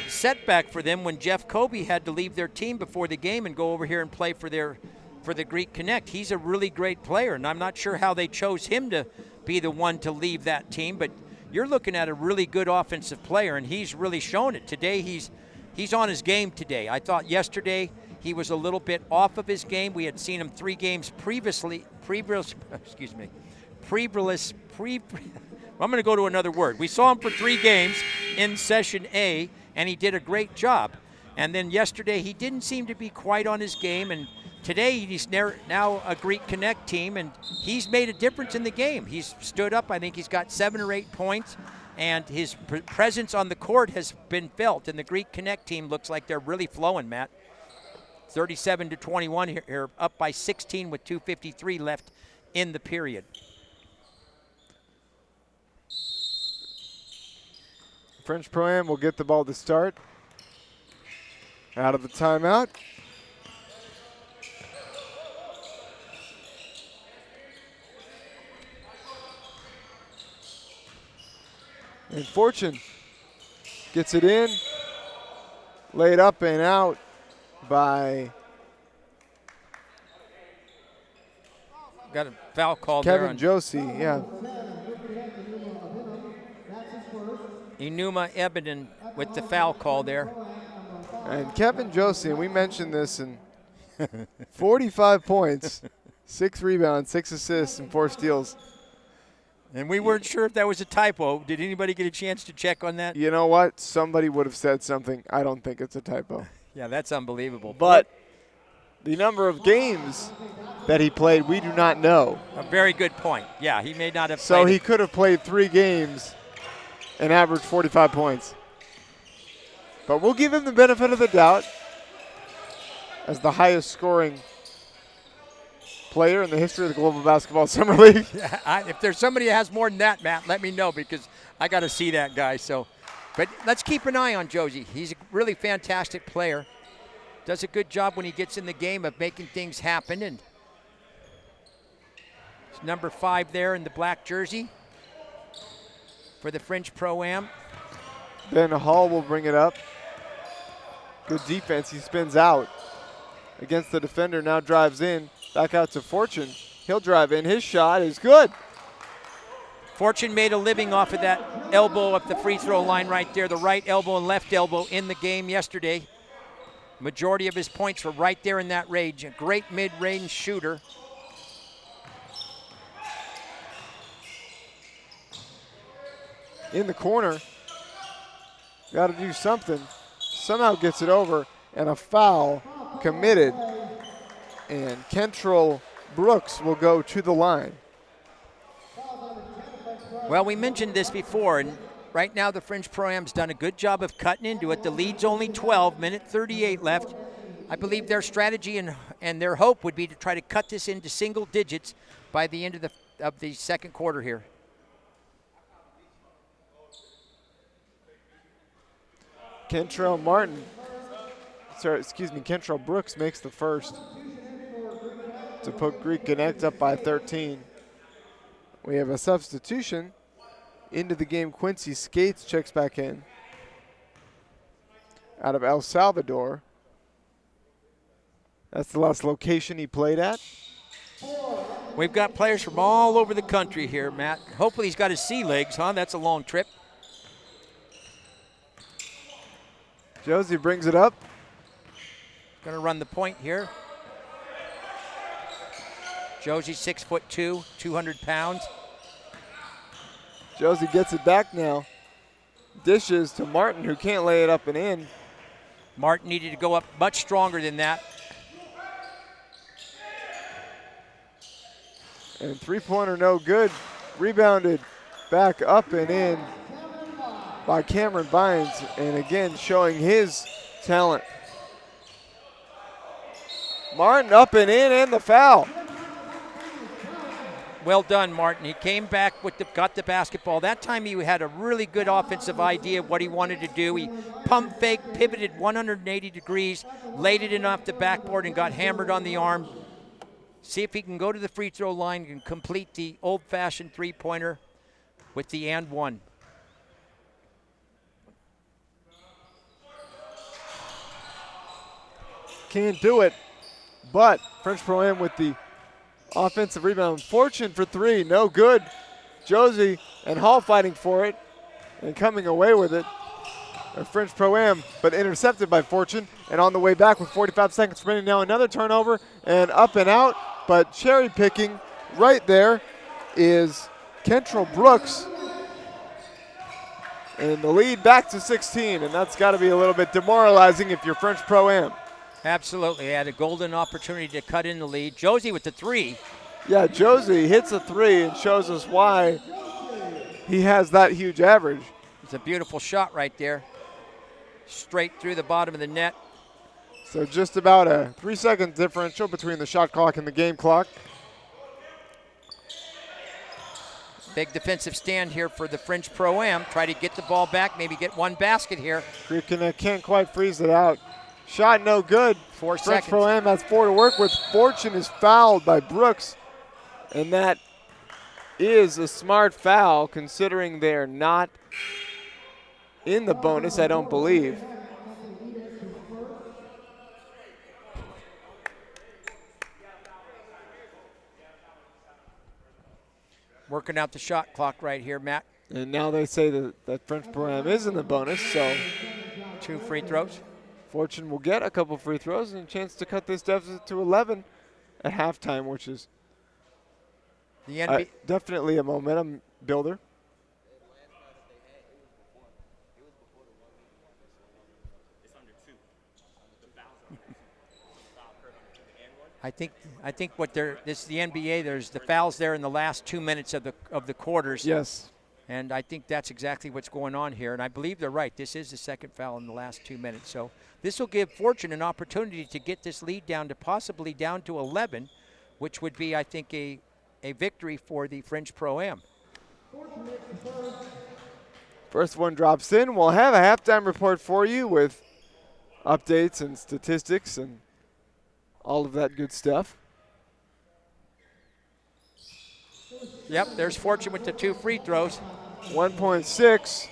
setback for them when Jeff Kobe had to leave their team before the game and go over here and play for the Greek Connect. He's a really great player, and I'm not sure how they chose him to be the one to leave that team, but you're looking at a really good offensive player, and he's really shown it. Today, he's on his game today. I thought yesterday he was a little bit off of his game. We had seen him 3 games previously. I'm going to go to another word. We saw him for 3 games in Session A, and he did a great job. And then yesterday, he didn't seem to be quite on his game, and today he's now a Greek Connect team, and he's made a difference in the game. He's stood up. I think he's got 7 or 8 points, and his presence on the court has been felt, and the Greek Connect team looks like they're really flowing, Matt. 37-21 here, up by 16 with 2:53 left in the period. French Pro-Am will get the ball to start. Out of the timeout. And Fortune gets it in, laid up and out by got a foul call there Kevin on Josie, yeah. Enuma Ebeden with the foul call there. And Kevin Josie, and we mentioned this, in 45 points, 6 rebounds, 6 assists, and 4 steals. And we weren't sure if that was a typo. Did anybody get a chance to check on that? You know what? Somebody would have said something. I don't think it's a typo. Yeah, that's unbelievable. But the number of games that he played, we do not know. A very good point. Yeah, he may not have So played he could have played 3 games and averaged 45 points. But we'll give him the benefit of the doubt as the highest scoring player in the history of the Global Basketball Summer League. Yeah, if there's somebody that has more than that, Matt, let me know because I got to see that guy. So, but let's keep an eye on Josie. He's a really fantastic player. Does a good job when he gets in the game of making things happen. And it's number 5 there in the black jersey for the French Pro-Am. Ben Hall will bring it up. Good defense. He spins out against the defender, now drives in. Back out to Fortune. He'll drive in. His shot is good. Fortune made a living off of that elbow up the free throw line right there, the right elbow and left elbow in the game yesterday. Majority of his points were right there in that range. A great mid-range shooter. In the corner, Got to do something. Somehow gets it over, and a foul committed. And Kentrell Brooks will go to the line. Well, we mentioned this before, and right now the French Pro-Am's done a good job of cutting into it. The lead's only 12, minute 38 left. I believe their strategy and their hope would be to try to cut this into single digits by the end of the second quarter here. Kentrell Brooks makes the first to put Greek Connect up by 13. We have a substitution into the game. Quincy Skates checks back in out of El Salvador. That's the last location he played at. We've got players from all over the country here, Matt. Hopefully he's got his sea legs, huh? That's a long trip. Josie brings it up. Going to run the point here. Josie 6'2", 200 pounds. Josie gets it back now. Dishes to Martin, who can't lay it up and in. Martin needed to go up much stronger than that. And three-pointer no good. Rebounded back up and in by Cameron Vines, and again showing his talent. Martin up and in, and the foul. Well done, Martin. He came back got the basketball. That time he had a really good offensive idea of what he wanted to do. He pump fake, pivoted 180 degrees, laid it in off the backboard and got hammered on the arm. See if he can go to the free throw line and complete the old-fashioned three-pointer with the and one. Can't do it, but French Pro-Am with the offensive rebound. Fortune for three, no good. Josie and Hall fighting for it and coming away with it. A French Pro-Am, but intercepted by Fortune. And on the way back with 45 seconds remaining now, another turnover and up and out. But cherry picking right there is Kentrell Brooks. And the lead back to 16, and that's got to be a little bit demoralizing if you're French Pro-Am. Absolutely. He had a golden opportunity to cut in the lead. Josie with the three. Yeah, Josie hits a three and shows us why he has that huge average. It's a beautiful shot right there. Straight through the bottom of the net. So just about a 3-second differential between the shot clock and the game clock. Big defensive stand here for the French Pro-Am. Try to get the ball back, maybe get one basket here. Greek can't quite freeze it out. Shot no good. 4 French seconds. Pro-Am has 4 to work with. Fortune is fouled by Brooks, and that is a smart foul considering they're not in the bonus, I don't believe. Working out the shot clock right here, Matt. And now they say that French Pro-Am is in the bonus, so 2 free throws. Fortune will get a couple free throws and a chance to cut this deficit to 11 at halftime, which is The definitely a momentum builder. I think what this is the NBA. There's the fouls there in the last 2 minutes of the quarters. Yes. And I think that's exactly what's going on here. And I believe they're right. This is the second foul in the last 2 minutes. So this will give Fortune an opportunity to get this lead down to possibly down to 11, which would be, I think, a victory for the French Pro-Am. First one drops in. We'll have a halftime report for you with updates and statistics and all of that good stuff. Yep, there's Fortune with the 2 free throws. 1.6.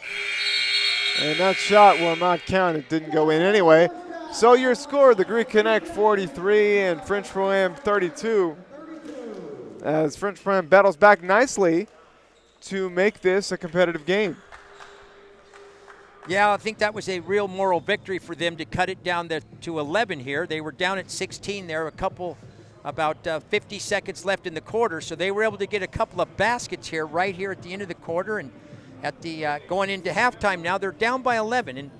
And that shot will not count. It didn't go in anyway. So your score, the Greek Connect 43 and French Pro-Am 32. As French Pro-Am battles back nicely to make this a competitive game. Yeah, I think that was a real moral victory for them to cut it down to 11 here. They were down at 16 there, about 50 seconds left in the quarter, so they were able to get a couple of baskets here right here at the end of the quarter and at the going into halftime now. They're down by 11, and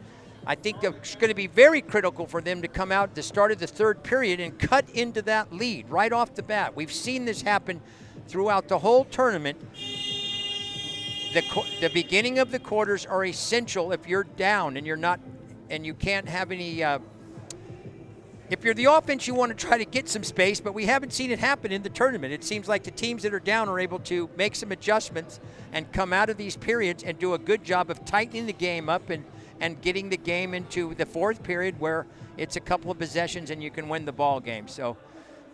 I think it's going to be very critical for them to come out at the start of the third period and cut into that lead right off the bat. We've seen this happen throughout the whole tournament. The beginning of the quarters are essential if you're down and you're not, and you can't have any. If you're the offense, you want to try to get some space, but we haven't seen it happen in the tournament. It seems like the teams that are down are able to make some adjustments and come out of these periods and do a good job of tightening the game up and getting the game into the fourth period where it's a couple of possessions and you can win the ball game. So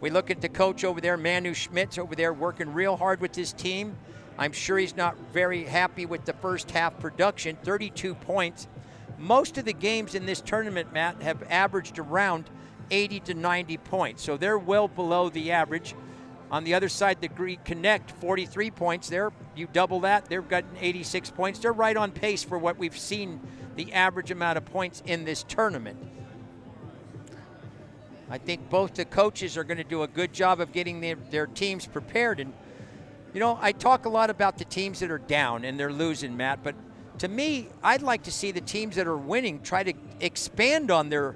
we look at the coach over there, Manu Schmidt's over there working real hard with his team. I'm sure he's not very happy with the first half production, 32 points. Most of the games in this tournament, Matt, have averaged around 80 to 90 points. So they're well below the average. On the other side, the Greek Connect, 43 points. You double that, they've gotten 86 points. They're right on pace for what we've seen the average amount of points in this tournament. I think both the coaches are going to do a good job of getting their teams prepared. And, you know, I talk a lot about the teams that are down and they're losing, Matt, but to me, I'd like to see the teams that are winning try to expand on their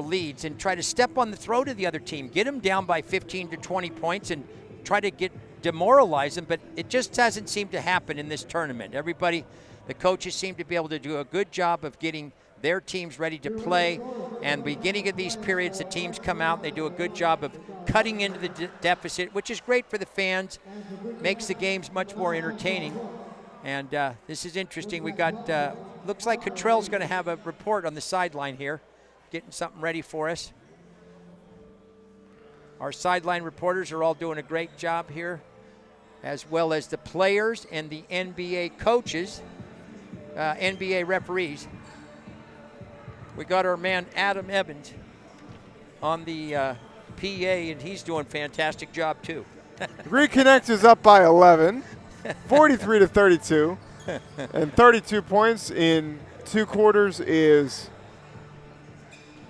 leads and try to step on the throat of the other team, get them down by 15 to 20 points and try to demoralize them, but it just hasn't seemed to happen in this tournament. The coaches seem to be able to do a good job of getting their teams ready to play, and beginning of these periods, the teams come out and they do a good job of cutting into the deficit, which is great for the fans, makes the games much more entertaining. And this is interesting. We got, looks like Cottrell's going to have a report on the sideline here, getting something ready for us. Our sideline reporters are all doing a great job here, as well as the players and the NBA coaches, NBA referees. We got our man Adam Evans on the PA, and he's doing a fantastic job too. Greek Connect is up by 11, 43 to 32, and 32 points in 2 quarters is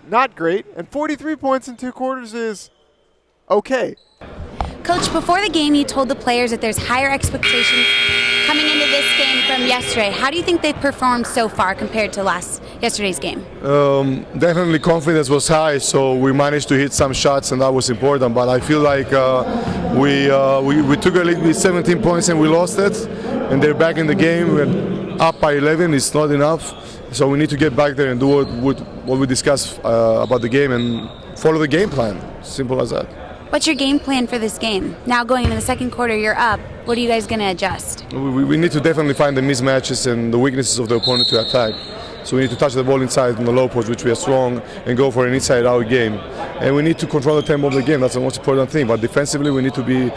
not great, and 43 points in 2 quarters is okay. Coach, before the game, you told the players that there's higher expectations coming into this game from yesterday. How do you think they've performed so far compared to yesterday's game? Definitely confidence was high, so we managed to hit some shots, and that was important. But I feel like we took a lead with 17 points and we lost it, and they're back in the game. We're up by 11. It's not enough, so we need to get back there and do what we discussed about the game and follow the game plan. Simple as that. What's your game plan for this game? Now going into the second quarter, you're up. What are you guys going to adjust? We need to definitely find the mismatches and the weaknesses of the opponent to attack. So we need to touch the ball inside on the low post, which we are strong, and go for an inside-out game. And we need to control the tempo of the game. That's the most important thing. But defensively, we need to be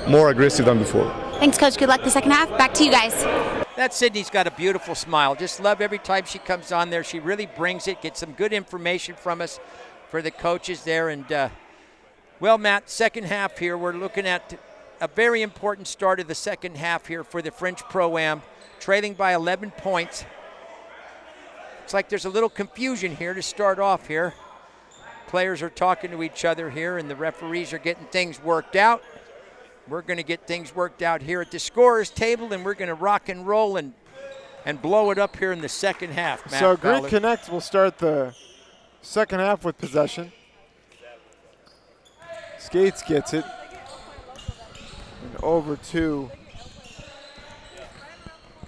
more aggressive than before. Thanks, Coach. Good luck the second half. Back to you guys. That Sydney's got a beautiful smile. Just love every time she comes on there. She really brings it, gets some good information from us for the coaches there. And, well, Matt, second half here, we're looking at a very important start of the second half here for the French Pro-Am, trailing by 11 points. It's like there's a little confusion here to start off here. Players are talking to each other here, and the referees are getting things worked out. We're going to get things worked out here at the scorer's table, and we're going to rock and roll and blow it up here in the second half, Matt So Fowler. Greek Connect will start the second half with possession. Skates gets it. And over to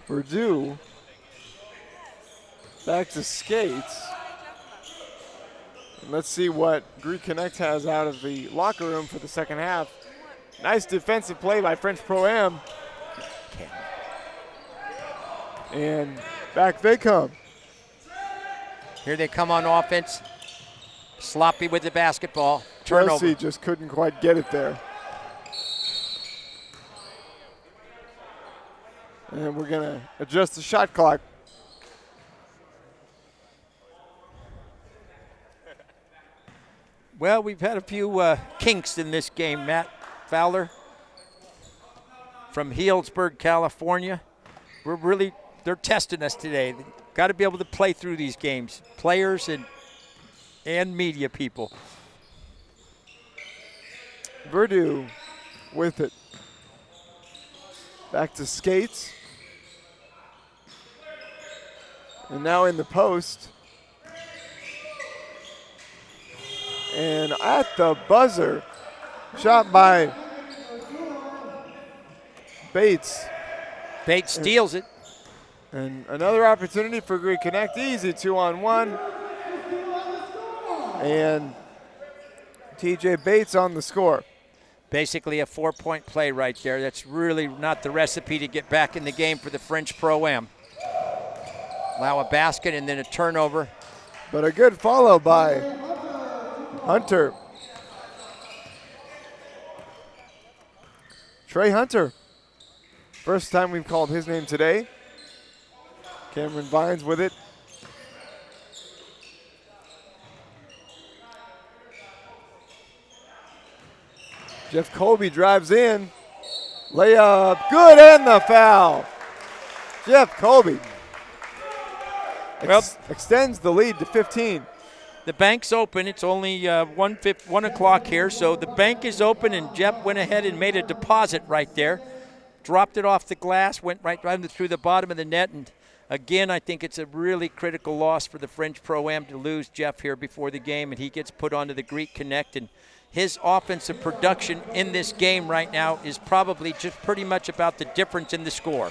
Purdue. Back to Skates. And let's see what Greek Connect has out of the locker room for the second half. Nice defensive play by French Pro-Am. And back they come. Here they come on offense. Sloppy with the basketball. Turnover. Chelsea just couldn't quite get it there. And we're going to adjust the shot clock. Well, we've had a few kinks in this game, Matt Fowler from Healdsburg, California. They're testing us today. Got to be able to play through these games, players and media people. Purdue with it. Back to Skates. And now in the post. And at the buzzer, shot by Bates. Bates steals it. And another opportunity for Greek Connect. Easy 2-on-1. And TJ Bates on the score. Basically a 4-point play right there. That's really not the recipe to get back in the game for the French Pro-Am. Allow a basket and then a turnover. But a good follow by Hunter. Trey Hunter. First time we've called his name today. Cameron Vines with it. Jeff Colby drives in. Layup, good, and the foul. Jeff Colby extends the lead to 15. The bank's open. It's only 1 o'clock here, so the bank is open, and Jeff went ahead and made a deposit right there. Dropped it off the glass, went right through the bottom of the net, and again, I think it's a really critical loss for the French Pro-Am to lose Jeff here before the game, and he gets put onto the Greek Connect, and his offensive production in this game right now is probably just pretty much about the difference in the score.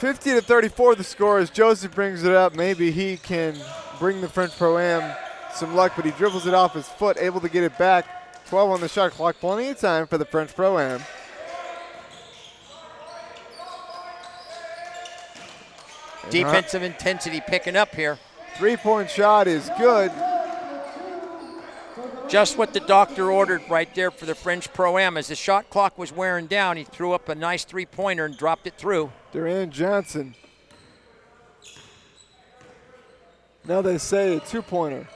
50-34 the score as Joseph brings it up. Maybe he can bring the French Pro-Am some luck, but he dribbles it off his foot, able to get it back. 12 on the shot clock, plenty of time for the French Pro-Am. Defensive intensity picking up here. Three-point shot is good. Just what the doctor ordered right there for the French Pro-Am. As the shot clock was wearing down, he threw up a nice three-pointer and dropped it through. Duran Johnson. Now they say a two-pointer.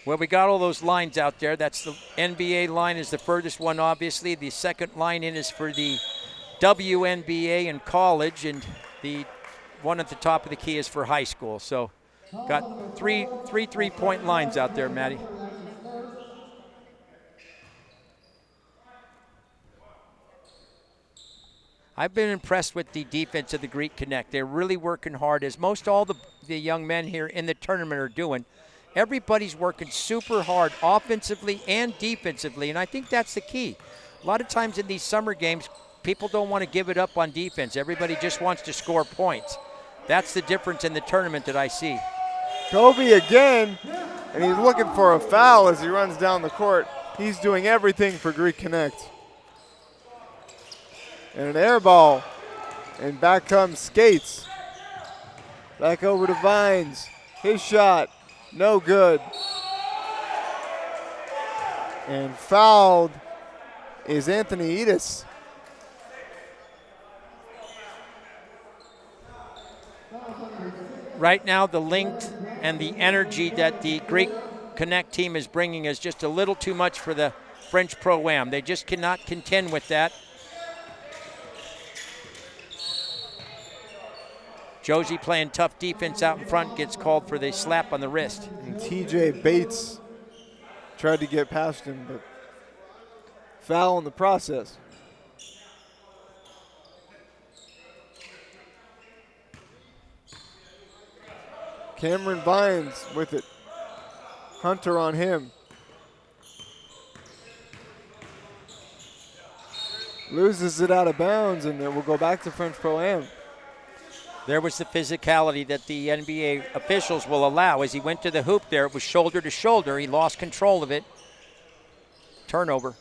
Well, we got all those lines out there. That's the NBA line is the furthest one, obviously. The second line in is for the WNBA in college, and the one at the top of the key is for high school. So got three three-point lines out there, Maddie. I've been impressed with the defense of the Greek Connect. They're really working hard, as most all the young men here in the tournament are doing. Everybody's working super hard offensively and defensively, and I think that's the key. A lot of times in these summer games, people don't want to give it up on defense. Everybody just wants to score points. That's the difference in the tournament that I see. Kobe again, and he's looking for a foul as he runs down the court. He's doing everything for Greek Connect. And an air ball, and back comes Skates. Back over to Vines. His shot, no good. And fouled is Anthony Edis. Right now, the length and the energy that the Greek Connect team is bringing is just a little too much for the French Pro-Am. They just cannot contend with that. Josie playing tough defense out in front, gets called for the slap on the wrist. And TJ Bates tried to get past him, but foul in the process. Cameron Vines with it. Hunter on him. Loses it out of bounds, and it will go back to French Pro-Am. There was the physicality that the NBA officials will allow. As he went to the hoop there, it was shoulder to shoulder. He lost control of it. Turnover.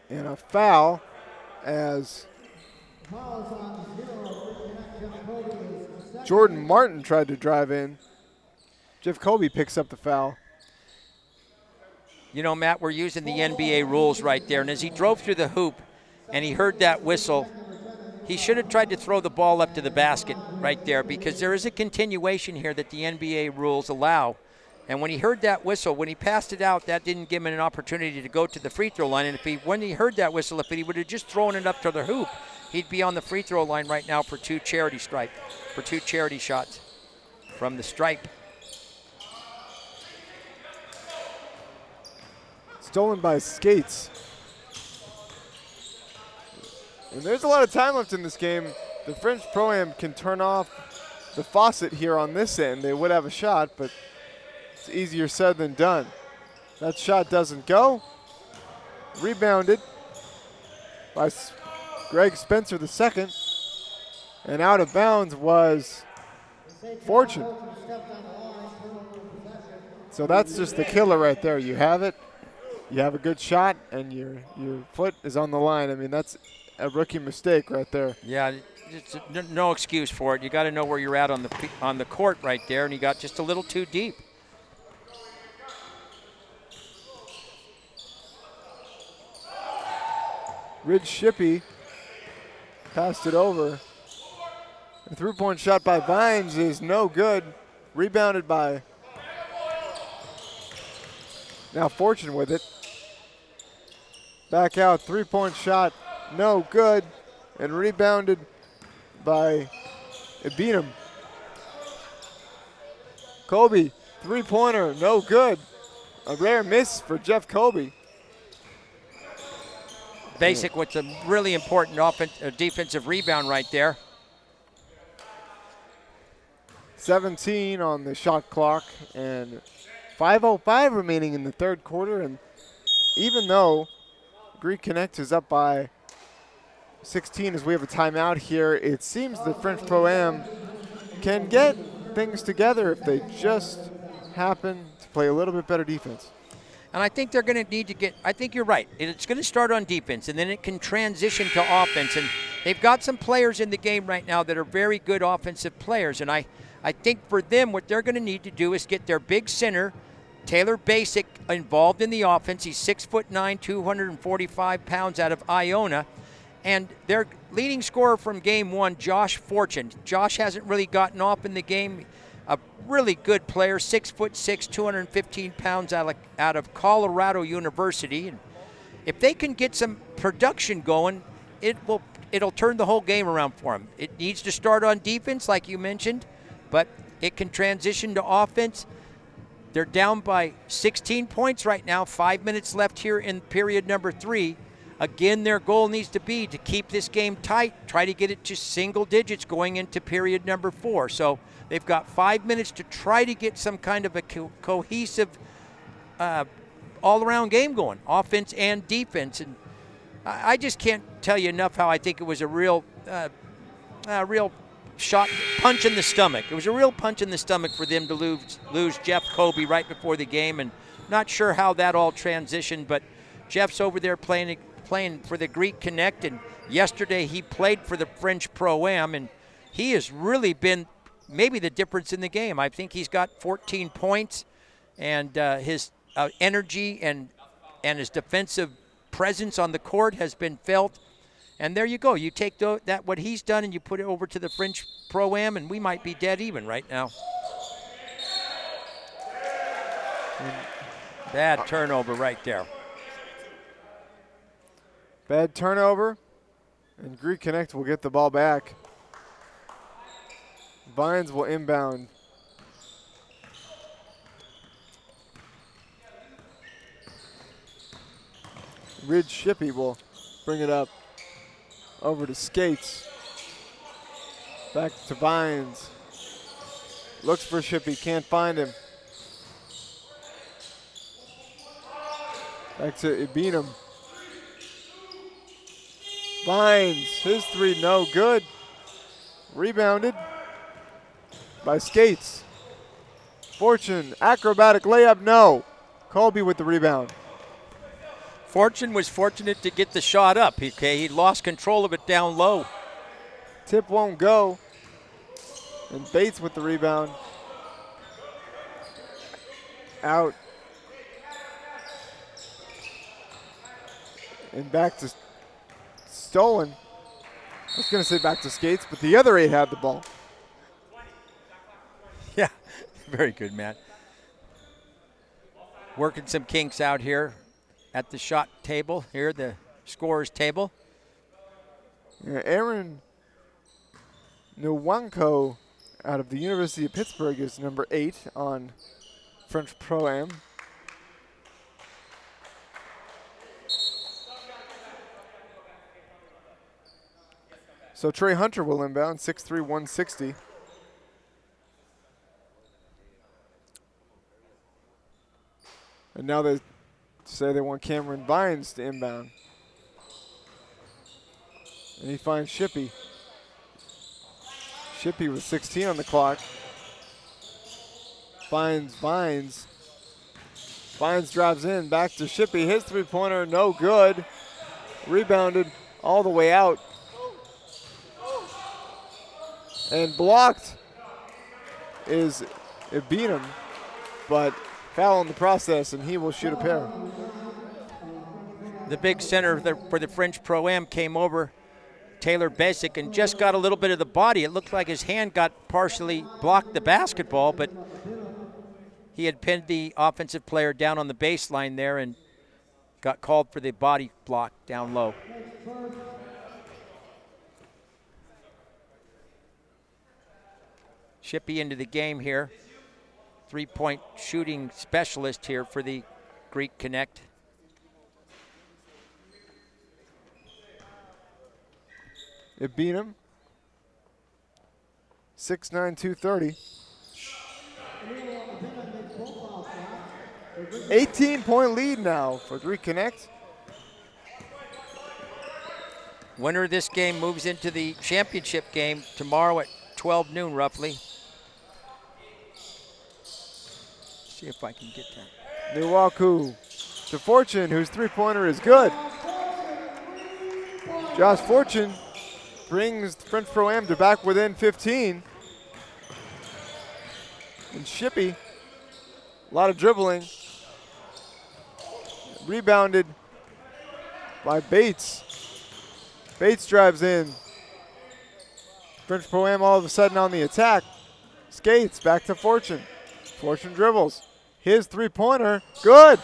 And a foul as Jordan Martin tried to drive in. Jeff Colby picks up the foul. You know, Matt, we're using the NBA rules right there. And as he drove through the hoop and he heard that whistle, he should have tried to throw the ball up to the basket right there, because there is a continuation here that the NBA rules allow. And when he heard that whistle, when he passed it out, that didn't give him an opportunity to go to the free throw line. And when he heard that whistle, if he would have just thrown it up to the hoop, he'd be on the free throw line right now for two charity shots from the stripe. Stolen by Skates. And there's a lot of time left in this game. The French Pro-Am can turn off the faucet here on this end. They would have a shot, but it's easier said than done. That shot doesn't go. Rebounded by Greg Spencer II. And out of bounds was Fortune. So that's just the killer right there. You have it, you have a good shot, and your foot is on the line. I mean, that's a rookie mistake right there. Yeah, it's no excuse for it. You got to know where you're at on the court right there, and you got just a little too deep. Ridge Shippey passed it over. The three-point shot by Vines is no good. Rebounded by now Fortune with it. Back out, three-point shot, no good. And rebounded by Ibinam. Colby, three-pointer, no good. A rare miss for Jeff Colby. Basic with a really important defensive rebound right there. 17 on the shot clock and 5:05 remaining in the third quarter. And even though Greek Connect is up by 16 as we have a timeout here, it seems the French Pro-Am can get things together if they just happen to play a little bit better defense. And I think they're going to need to get – I think you're right. It's going to start on defense, and then it can transition to offense. And they've got some players in the game right now that are very good offensive players. And I think for them what they're going to need to do is get their big center, Taylor Basic, involved in the offense. He's 6'9", 245 pounds out of Iona. And their leading scorer from game one, Josh Fortune. Josh hasn't really gotten off in the game. A really good player, 6'6", 215 pounds out of Colorado University. And if they can get some production going, it'll turn the whole game around for them. It needs to start on defense, like you mentioned, but it can transition to offense. They're down by 16 points right now, 5 minutes left here in period number 3. Again, their goal needs to be to keep this game tight, try to get it to single digits going into period number 4. So they've got 5 minutes to try to get some kind of a cohesive all-around game going, offense and defense. And I just can't tell you enough how I think it was a real shot, punch in the stomach. It was a real punch in the stomach for them to lose Jeff Colby right before the game, and not sure how that all transitioned, but Jeff's over there playing for the Greek Connect, and yesterday he played for the French Pro-Am, and he has really been maybe the difference in the game. I think he's got 14 points, and his energy and his defensive presence on the court has been felt. And there you go. You take that what he's done and you put it over to the French Pro-Am, and we might be dead even right now. Bad turnover right there. Bad turnover, and Greek Connect will get the ball back. Vines will inbound. Ridge Shippey will bring it up over to Skates. Back to Vines. Looks for Shippey, can't find him. Back to Ibinam. Vines, his three no good. Rebounded by Skates. Fortune, acrobatic layup, no. Colby with the rebound. Fortune was fortunate to get the shot up. He lost control of it down low. Tip won't go. And Bates with the rebound. Out. And back to Stolen. I was going to say back to Skates, but the other 8 had the ball. Yeah, very good, Matt. Working some kinks out here at the shot table, here, the scorer's table. Yeah, Aaron Nwanko out of the University of Pittsburgh is number 8 on French Pro-Am. So Trey Hunter will inbound, 6'3", 160. And now they say they want Cameron Vines to inbound. And he finds Shippey. Shippey with 16 on the clock. Finds Vines. Vines drives in, back to Shippey. His three-pointer, no good. Rebounded all the way out. And blocked is Ibinam, but foul in the process, and he will shoot a pair. The big center for the French Pro-Am came over, Taylor Basic, and just got a little bit of the body. It looked like his hand got partially blocked the basketball, but he had pinned the offensive player down on the baseline there and got called for the body block down low. Shippey into the game here. Three-point shooting specialist here for the Greek Connect. Ibinam, 6'9", 230. 18-point lead now for Greek Connect. Winner of this game moves into the championship game tomorrow at 12 noon roughly. See if I can get that. Niwaku to Fortune, whose three-pointer is good. Josh Fortune brings the French Pro-Am to back within 15. And Shippey, a lot of dribbling. Rebounded by Bates. Bates drives in. French Pro-Am all of a sudden on the attack. Skates back to Fortune. Fortune dribbles. His three-pointer, good.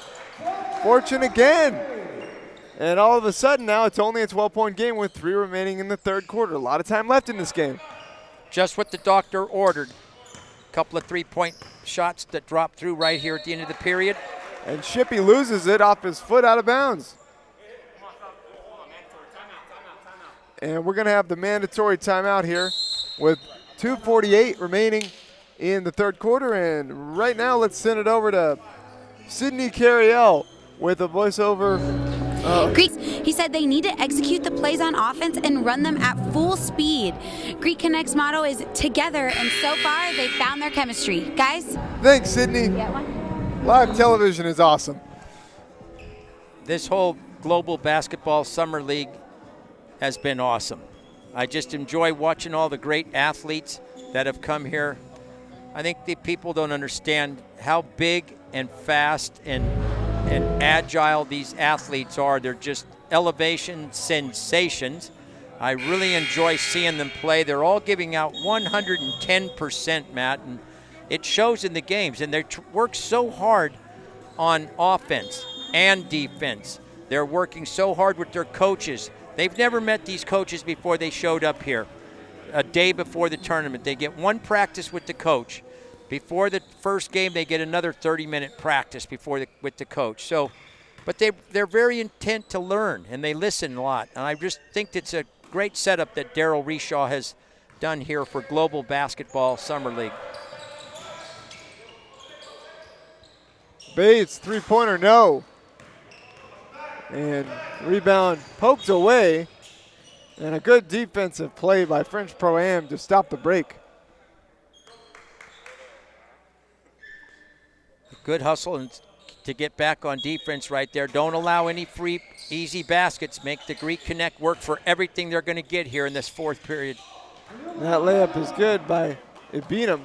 Fortune again. And all of a sudden now it's only a 12-point game with 3 remaining in the third quarter. A lot of time left in this game. Just what the doctor ordered. A couple of three-point shots that dropped through right here at the end of the period. And Shippey loses it off his foot out of bounds. And we're going to have the mandatory timeout here with 2:48 remaining in the third quarter. And right now, let's send it over to Sydney Carriel with a voiceover. Greeks, he said they need to execute the plays on offense and run them at full speed. Greek Connect's motto is together, and so far they've found their chemistry. Guys? Thanks, Sydney. Live television is awesome. This whole Global Basketball Summer League has been awesome. I just enjoy watching all the great athletes that have come here. I think the people don't understand how big and fast and agile these athletes are. They're just elevation sensations. I really enjoy seeing them play. They're all giving out 110%, Matt, and it shows in the games. And they work so hard on offense and defense. They're working so hard with their coaches. They've never met these coaches before they showed up here. A day before the tournament, they get one practice with the coach. Before the first game, they get another 30-minute practice with the coach. So, but they're very intent to learn, and they listen a lot. And I just think it's a great setup that Daryl Reshaw has done here for Global Basketball Summer League. Bates, three-pointer, no. And rebound poked away. And a good defensive play by French Pro-Am to stop the break. Good hustle and to get back on defense right there. Don't allow any free, easy baskets. Make the Greek Connect work for everything they're going to get here in this fourth period. That layup is good by Ibinam.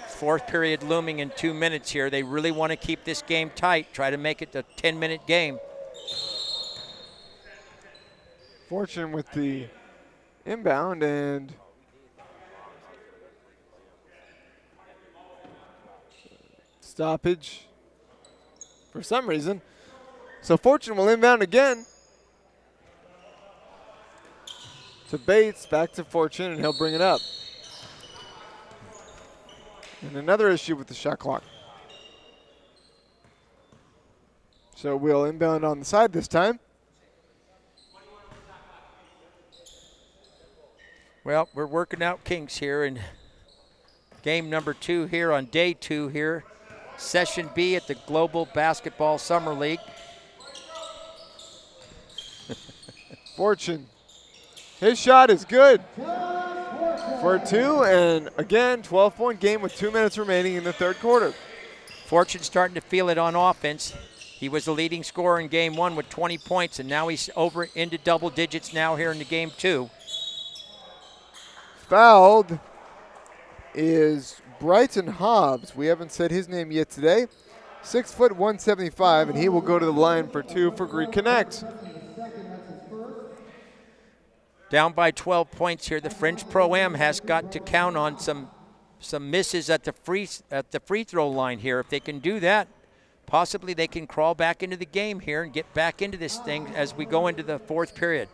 Fourth period looming in 2 minutes here. They really want to keep this game tight, try to make it a 10-minute game. Fortune with the inbound and stoppage for some reason. So Fortune will inbound again to Bates, back to Fortune, and he'll bring it up. And another issue with the shot clock. So we'll inbound on the side this time. Well, we're working out kinks here in game number 2 here on day 2 here. Session B at the Global Basketball Summer League. Fortune. His shot is good for 2, and again, 12-point game with 2 minutes remaining in the third quarter. Fortune starting to feel it on offense. He was the leading scorer in game 1 with 20 points, and now he's over into double digits now here in the game 2. Fouled is Brighton Hobbs. We haven't said his name yet today. 6 foot 175, and he will go to the line for 2 for Greek Connect. Down by 12 points here. The French Pro-Am has got to count on some misses at the free throw line here. If they can do that, possibly they can crawl back into the game here and get back into this thing as we go into the fourth period.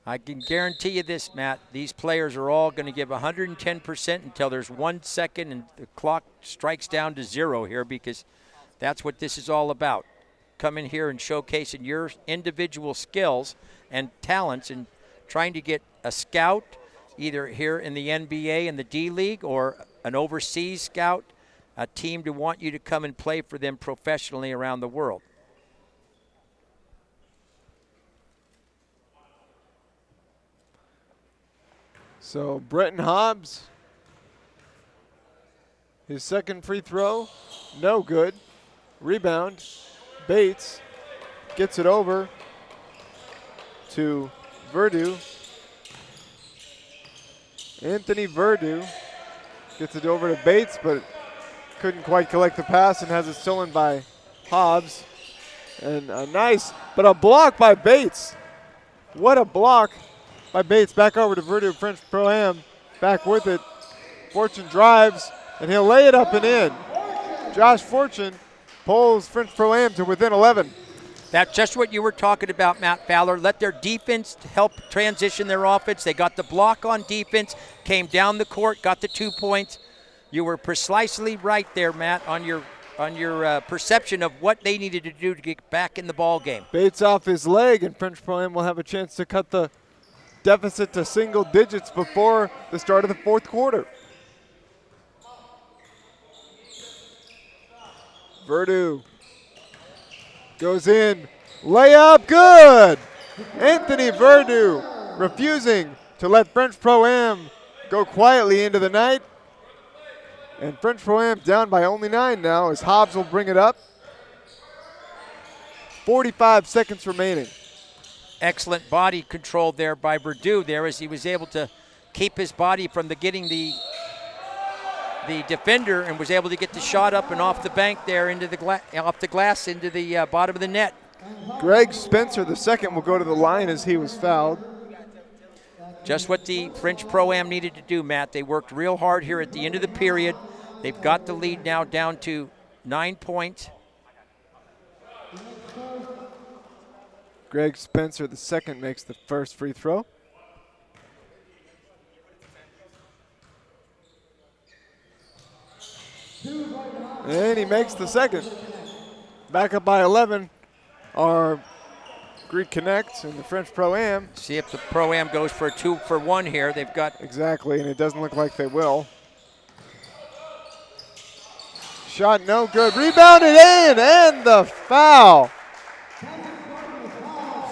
I can guarantee you this, Matt. These players are all going to give 110% until there's 1 second and the clock strikes down to 0 here, because that's what this is all about. Come in here and showcasing your individual skills and talents and trying to get a scout either here in the NBA and the D-League or an overseas scout, a team to want you to come and play for them professionally around the world. So Bretton Hobbs, his second free throw, no good. Rebound, Bates gets it over to Verdu. Anthony Verdu gets it over to Bates, but couldn't quite collect the pass and has it stolen by Hobbs. And a block by Bates. What a block by Bates. Back over to Verdu, French Pro-Am, back with it. Fortune drives, and he'll lay it up and in. Josh Fortune pulls French Pro-Am to within 11. That's just what you were talking about, Matt Fowler. Let their defense help transition their offense. They got the block on defense, came down the court, got the 2 points. You were precisely right there, Matt, on your perception of what they needed to do to get back in the ball game. Bates off his leg, and French Pro-Am will have a chance to cut the deficit to single digits before the start of the fourth quarter. Verdu goes in, layup, good! Anthony Verdu refusing to let French Pro-Am go quietly into the night. And French Pro-Am down by only 9 now as Hobbs will bring it up. 45 seconds remaining. Excellent body control there by Verdu there as he was able to keep his body from getting the defender and was able to get the shot up and off the bank there into the off the glass into the bottom of the net. Greg Spencer, the second, will go to the line as he was fouled. Just what the French Pro-Am needed to do, Matt. They worked real hard here at the end of the period. They've got the lead now down to 9 points. Greg Spencer, the second, makes the first free throw. And he makes the second. Back up by 11 are Greek Connect and the French Pro-Am. See if the Pro-Am goes for a 2-for-1 here. They've got... Exactly, and it doesn't look like they will. Shot no good. Rebounded in, and the foul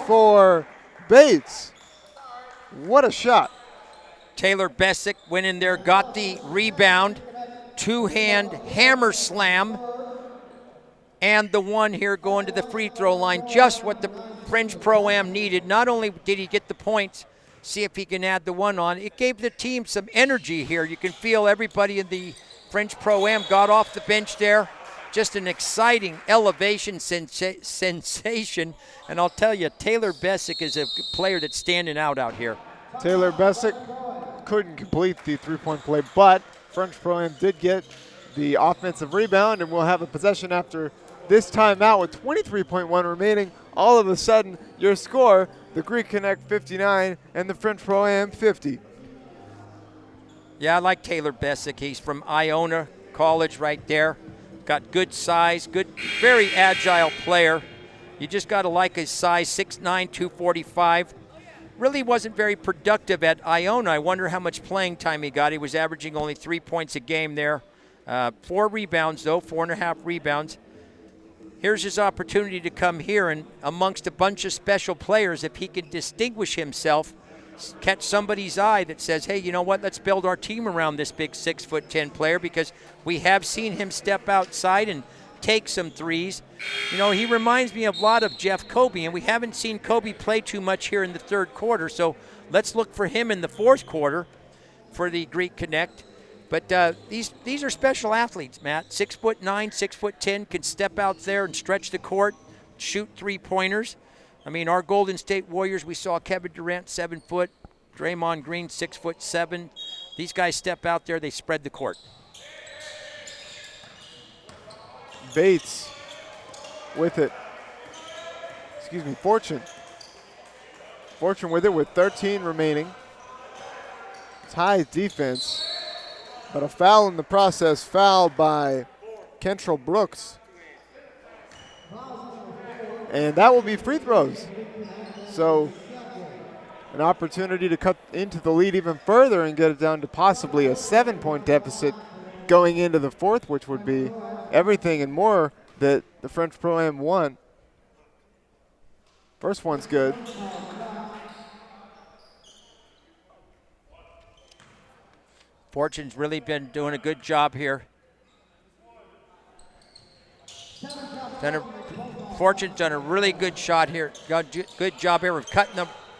for Bates. What a shot. Taylor Bessick went in there, got the rebound, two-hand hammer slam, and the one here going to the free throw line. Just what the French Pro-Am needed. Not only did he get the points, see if he can add the one on, it gave the team some energy here. You can feel everybody in the French Pro-Am got off the bench there. Just an exciting elevation sensation. And I'll tell you, Taylor Bessick is a player that's standing out here. Taylor Bessick couldn't complete the three-point play, but French Pro-Am did get the offensive rebound, and we'll have a possession after this timeout with 23.1 remaining. All of a sudden, your score, the Greek Connect 59 and the French Pro-Am 50. Yeah, I like Taylor Bessick. He's from Iona College right there. Got good size, good, very agile player. You just got to like his size, 6'9", 245. Really wasn't very productive at Iona. I wonder how much playing time he got. He was averaging only 3 points a game there. 4 rebounds, though, 4.5 rebounds. Here's his opportunity to come here and amongst a bunch of special players, if he can distinguish himself, catch somebody's eye that says, hey, you know what, let's build our team around this big 6'10" player, because we have seen him step outside and take some threes. You know, he reminds me a lot of Jeff Kobe, and we haven't seen Kobe play too much here in the third quarter, so let's look for him in the fourth quarter for the Greek Connect. But these are special athletes, Matt. 6'9", 6'10", can step out there and stretch the court, shoot three-pointers. I mean, our Golden State Warriors, we saw Kevin Durant 7 foot, Draymond Green 6'7". These guys step out there, they spread the court. Bates with it. Fortune. Fortune with it with 13 remaining. Ties defense, but a foul in the process, foul by Kentrell Brooks. And that will be free throws. So an opportunity to cut into the lead even further and get it down to possibly a 7-point deficit going into the fourth, which would be everything and more that the French Pro-Am won. First one's good. Fortune's really been doing a good job here. Fortune's done a really good shot here. Good job here of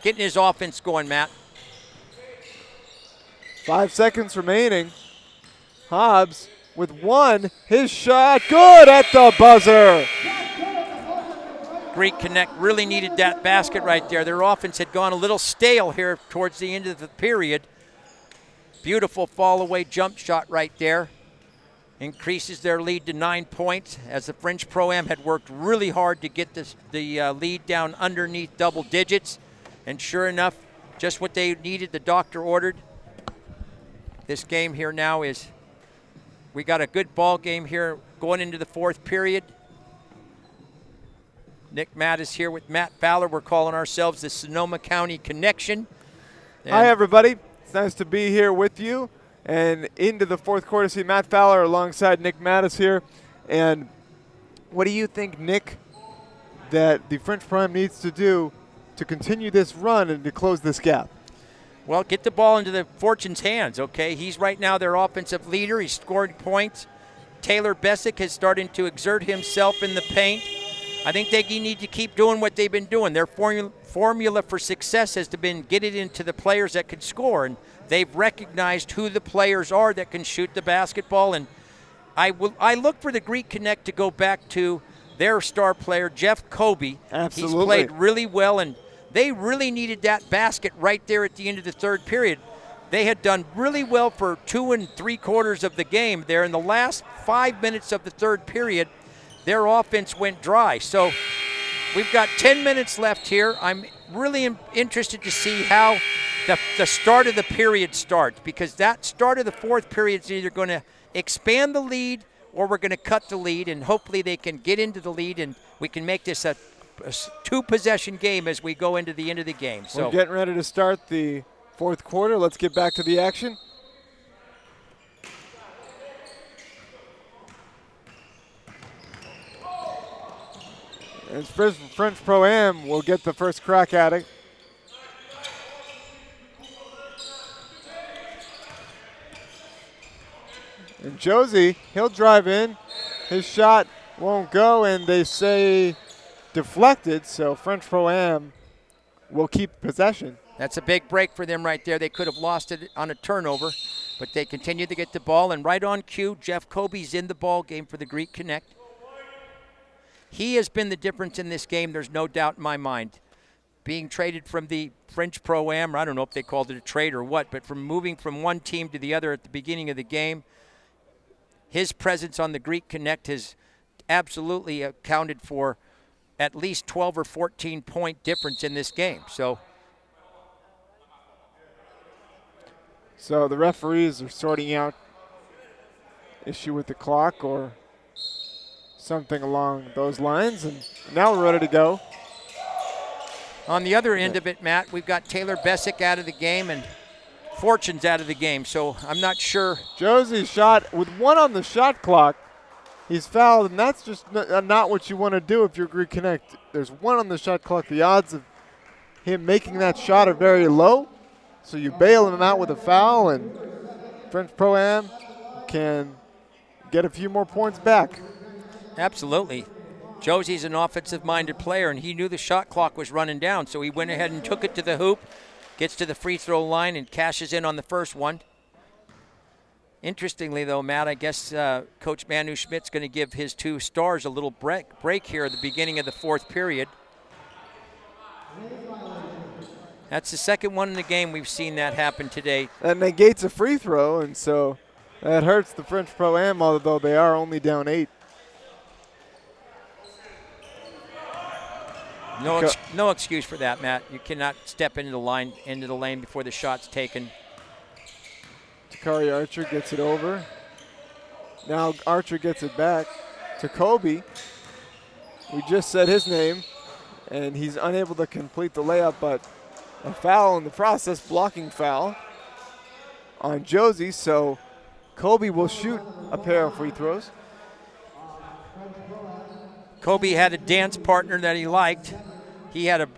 getting his offense going, Matt. 5 seconds remaining. Hobbs with one. His shot good at the buzzer. Greek Connect really needed that basket right there. Their offense had gone a little stale here towards the end of the period. Beautiful fall away jump shot right there. Increases their lead to 9 points as the French Pro-Am had worked really hard to get the lead down underneath double digits. And sure enough, just what they needed, the doctor ordered. This game here now is, we got a good ball game here going into the fourth period. Nick Matt is here with Matt Fowler. We're calling ourselves the Sonoma County Connection. Hi, everybody. It's nice to be here with you. And into the fourth quarter, see Matt Fowler alongside Nick Mattis here. And what do you think, Nick, that the French Pro-Am needs to do to continue this run and to close this gap? Well, get the ball into the Fortune's hands, okay? He's right now their offensive leader. He's scoring points. Taylor Bessick is starting to exert himself in the paint. I think they need to keep doing what they've been doing. Their formula for success has been get it into the players that can score, and they've recognized who the players are that can shoot the basketball. And I look for the Greek Connect to go back to their star player, Jeff Kobe. Absolutely. He's played really well, and they really needed that basket right there at the end of the third period. They had done really well for 2 3/4 of the game there. In the last 5 minutes of the third period, their offense went dry. So we've got 10 minutes left here. I'm really interested to see how the start of the period starts, because that start of the fourth period is either going to expand the lead or we're going to cut the lead, and hopefully they can get into the lead and we can make this a 2-possession game as we go into the end of the game. So we're getting ready to start the fourth quarter. Let's get back to the action. And French Pro-Am will get the first crack at it. And Josie, he'll drive in. His shot won't go, and they say deflected, so French Pro-Am will keep possession. That's a big break for them right there. They could have lost it on a turnover, but they continue to get the ball. And right on cue, Jeff Kobe's in the ball game for the Greek Connect. He has been the difference in this game, there's no doubt in my mind. Being traded from the French Pro-Am, I don't know if they called it a trade or what, but from moving from one team to the other at the beginning of the game, his presence on the Greek Connect has absolutely accounted for at least 12 or 14 point difference in this game. So the referees are sorting out issue with the clock or something along those lines. And now we're ready to go. On the other end of it, Matt, we've got Taylor Bessick out of the game and Fortune's out of the game, so I'm not sure. Josie shot with 1 on the shot clock. He's fouled, and that's just not what you want to do if you're Greek Connect. There's 1 on the shot clock. The odds of him making that shot are very low, so you bail him out with a foul, and French Pro-Am can get a few more points back. Absolutely. Josie's an offensive-minded player, and he knew the shot clock was running down, so he went ahead and took it to the hoop, gets to the free throw line, and cashes in on the first one. Interestingly, though, Matt, I guess Coach Manu Schmidt's going to give his 2 stars a little break here at the beginning of the 4th period. That's the second one in the game we've seen that happen today. That negates a free throw, and so that hurts the French Pro-Am, although they are only down 8. No excuse for that, Matt. You cannot step into the lane before the shot's taken. Takari Archer gets it over. Now Archer gets it back to Kobe. We just said his name, and he's unable to complete the layup, but a foul in the process, blocking foul on Josie, so Kobe will shoot a pair of free throws. Kobe had a dance partner that he liked. He had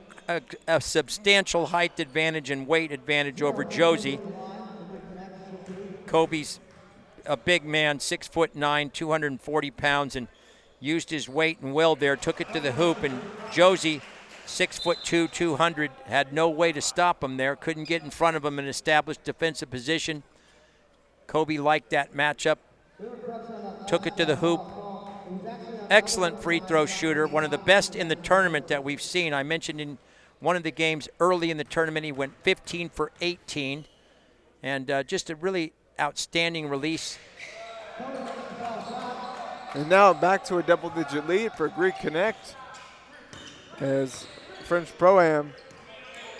a substantial height advantage and weight advantage over Josie. Kobe's a big man, 6'9", 240 pounds, and used his weight and will there, took it to the hoop, and Josie, 6'2", 200, had no way to stop him there, couldn't get in front of him and establish defensive position. Kobe liked that matchup, took it to the hoop. Excellent free throw shooter, one of the best in the tournament that we've seen. I mentioned in one of the games early in the tournament, he went 15 for 18, and just a really outstanding release. And now back to a double-digit lead for Greek Connect, as French Pro-Am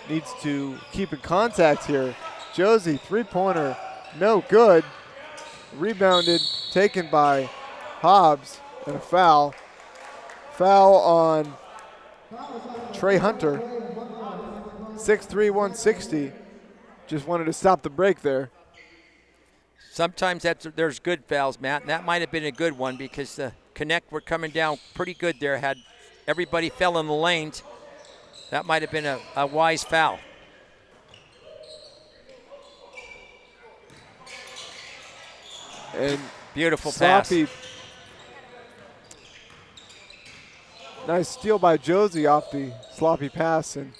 needs to keep in contact here. Josie, three-pointer, no good. Rebounded, taken by Hobbs, and a foul. Foul on Trey Hunter, 6'3", 160. Just wanted to stop the break there. Sometimes there's good fouls, Matt, and that might have been a good one because the Connect were coming down pretty good there. Had everybody fell in the lanes, that might have been a wise foul. And beautiful sloppy pass. Nice steal by Josie off the sloppy pass, and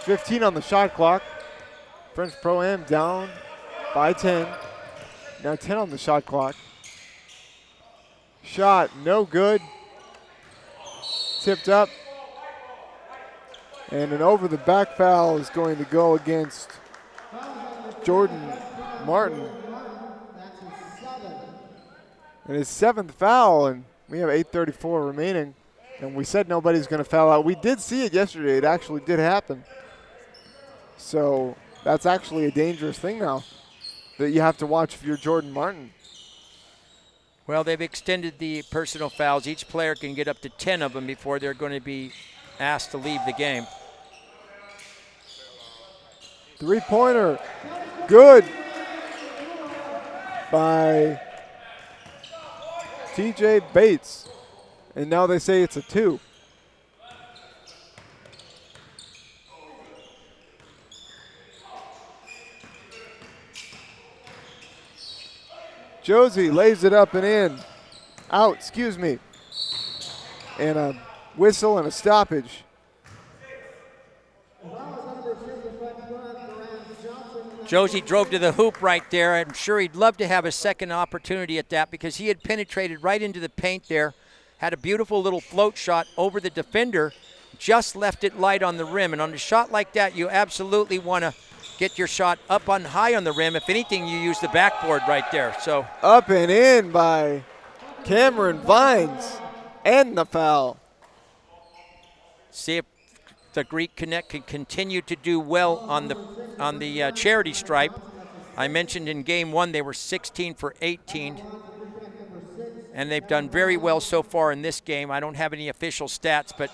15 on the shot clock. French Pro-Am down by 10. Now 10 on the shot clock. Shot no good. Tipped up. And an over the back foul is going to go against Jordan Martin. And his 7th foul, and we have 8:34 remaining. And we said nobody's going to foul out. We did see it yesterday. It actually did happen. So that's actually a dangerous thing now that you have to watch if you're Jordan Martin. Well, they've extended the personal fouls. Each player can get up to 10 of them before they're going to be asked to leave the game. Three-pointer, good by TJ Bates. And now they say it's a 2. Josie lays it up and in. Out, excuse me. And a whistle and a stoppage. Josie drove to the hoop right there. I'm sure he'd love to have a second opportunity at that because he had penetrated right into the paint there, had a beautiful little float shot over the defender, just left it light on the rim. And on a shot like that, you absolutely want to get your shot up on high on the rim. If anything, you use the backboard right there. So up and in by Cameron Vines, and the foul. See if the Greek Connect can continue to do well on the charity stripe. I mentioned in game 1 they were 16 for 18. and they've done very well so far in this game. I don't have any official stats, but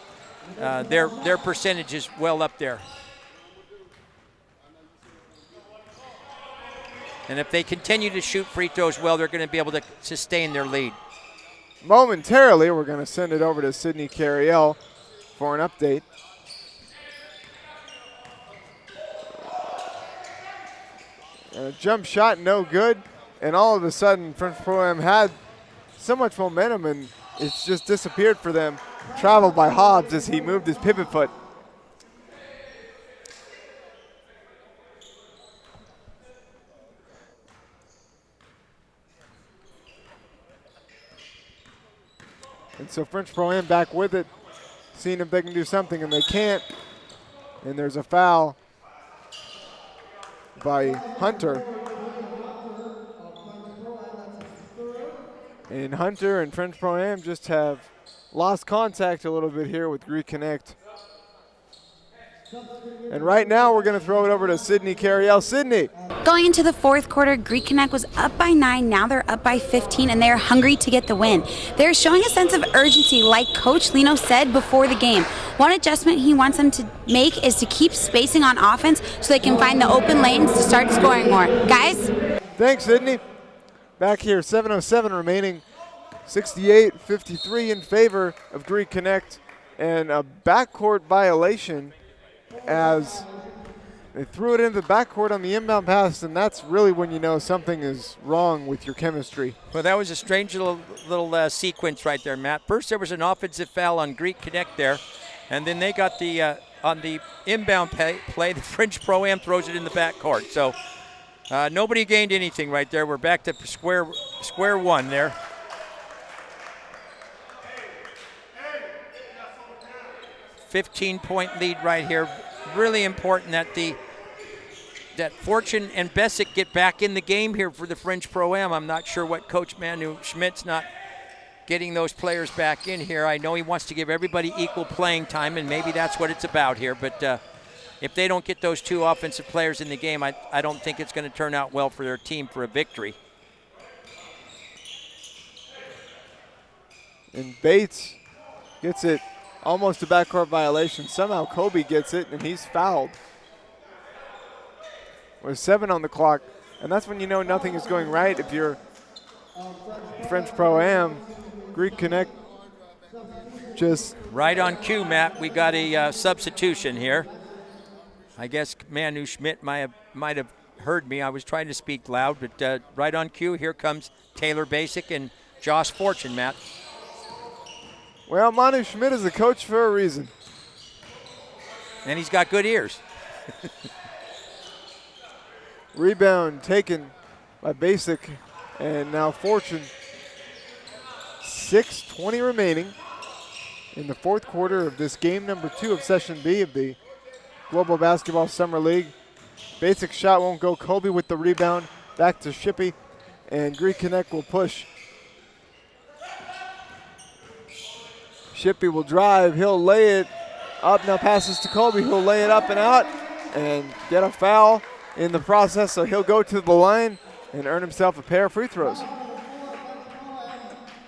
their percentage is well up there. And if they continue to shoot free throws well, they're going to be able to sustain their lead. Momentarily, we're going to send it over to Sydney Carriel for an update. And a jump shot, no good. And all of a sudden, French Pro-Am had so much momentum, and it's just disappeared for them. Traveled by Hobbs as he moved his pivot foot. And so French Pro-Am back with it, seeing if they can do something, and they can't. And there's a foul by Hunter. And Hunter and French Pro-Am just have lost contact a little bit here with Greek Connect. And right now we're going to throw it over to Sydney Carriel. Sydney. Going into the fourth quarter, Greek Connect was up by 9. Now they're up by 15, and they're hungry to get the win. They're showing a sense of urgency, like Coach Lino said before the game. One adjustment he wants them to make is to keep spacing on offense so they can find the open lanes to start scoring more. Guys? Thanks, Sydney. Back here, 7:07 remaining. 68-53 in favor of Greek Connect. And a backcourt violation as they threw it into the backcourt on the inbound pass, and that's really when you know something is wrong with your chemistry. Well, that was a strange little sequence right there, Matt. First, there was an offensive foul on Greek Connect there, and then they got the on the inbound play, the French Pro-Am throws it in the backcourt. So nobody gained anything right there. We're back to square one there. $15-point lead right here. Really important that Fortune and Bessick get back in the game here for the French Pro-Am. I'm not sure what Coach Manu Schmidt's not getting those players back in here. I know he wants to give everybody equal playing time, and maybe that's what it's about here. But if they don't get those two offensive players in the game, I don't think it's going to turn out well for their team for a victory. And Bates gets it. Almost a backcourt violation. Somehow Kobe gets it, and he's fouled. With 7 on the clock, and that's when you know nothing is going right. If you're French Pro-Am, Greek Connect just... Right on cue, Matt. We got a substitution here. I guess Manu Schmidt might have heard me. I was trying to speak loud, but right on cue, here comes Taylor Basic and Josh Fortune, Matt. Well, Manu Schmidt is a coach for a reason. And he's got good ears. Rebound taken by Basic, and now Fortune. 6:20 remaining in the fourth quarter of this game number 2 of Session B of the Global Basketball Summer League. Basic shot won't go. Kobe with the rebound. Back to Shippey, and Greek Connect will push. Shippey will drive. He'll lay it up. Now passes to Kobe. He'll lay it up and out and get a foul in the process. So he'll go to the line and earn himself a pair of free throws.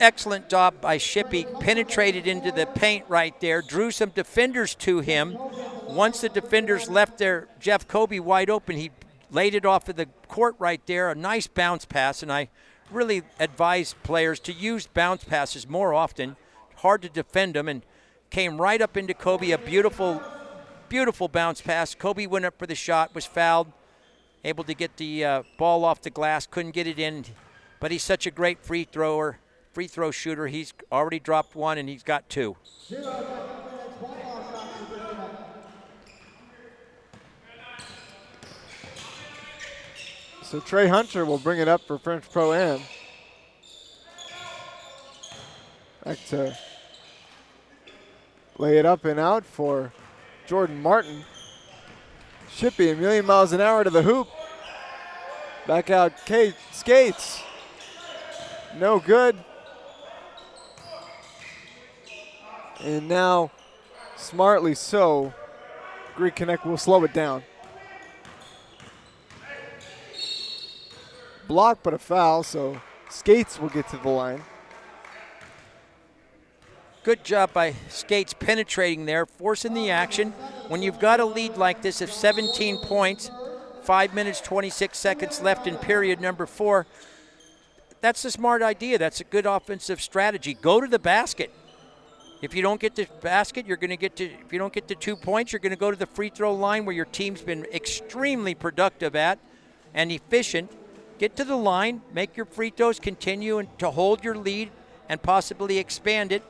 Excellent job by Shippey. Penetrated into the paint right there. Drew some defenders to him. Once the defenders left there, Jeff Kobe wide open, he laid it off of the court right there. A nice bounce pass, and I really advise players to use bounce passes more often. Hard to defend them, and came right up into Kobe. A beautiful, beautiful bounce pass. Kobe went up for the shot, was fouled, able to get the ball off the glass, couldn't get it in, but he's such a great free throw shooter. He's already dropped one, and he's got 2. So Trey Hunter will bring it up for French Pro-Am. Back to lay it up and out for Jordan Martin. Shippey a million miles an hour to the hoop. Back out Kate Skates. No good. And now, smartly so, Greek Connect will slow it down. Block but a foul, so Skates will get to the line. Good job by Skates penetrating there, forcing the action. When you've got a lead like this of 17 points, 5 minutes, 26 seconds left in period number 4, that's a smart idea. That's a good offensive strategy. Go to the basket. If you don't get the basket, you're going to get to, if you don't get the 2 points, you're going to go to the free throw line where your team's been extremely productive at and efficient. Get to the line, make your free throws, continue to hold your lead and possibly expand it,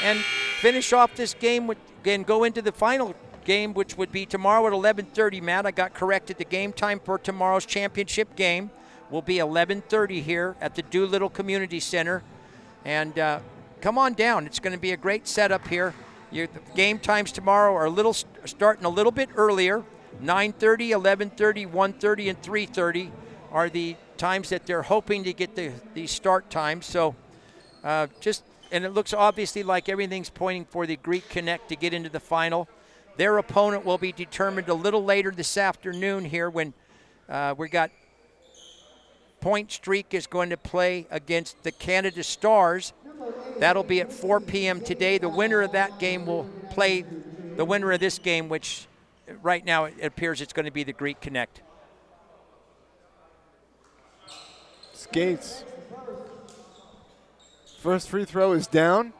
and finish off this game and go into the final game, which would be tomorrow at 11:30. Matt, I got corrected. The game time for tomorrow's championship game will be 11:30 here at the Doolittle Community Center. And come on down. It's going to be a great setup here. The game times tomorrow are starting a little bit earlier. 9:30, 11:30, 1:30, and 3:30 are the times that they're hoping to get the start times. So and it looks obviously like everything's pointing for the Greek Connect to get into the final. Their opponent will be determined a little later this afternoon here when we got Point Streak is going to play against the Canada Stars. That'll be at 4 p.m. today. The winner of that game will play the winner of this game, which right now it appears it's going to be the Greek Connect. Skates. First free throw is down.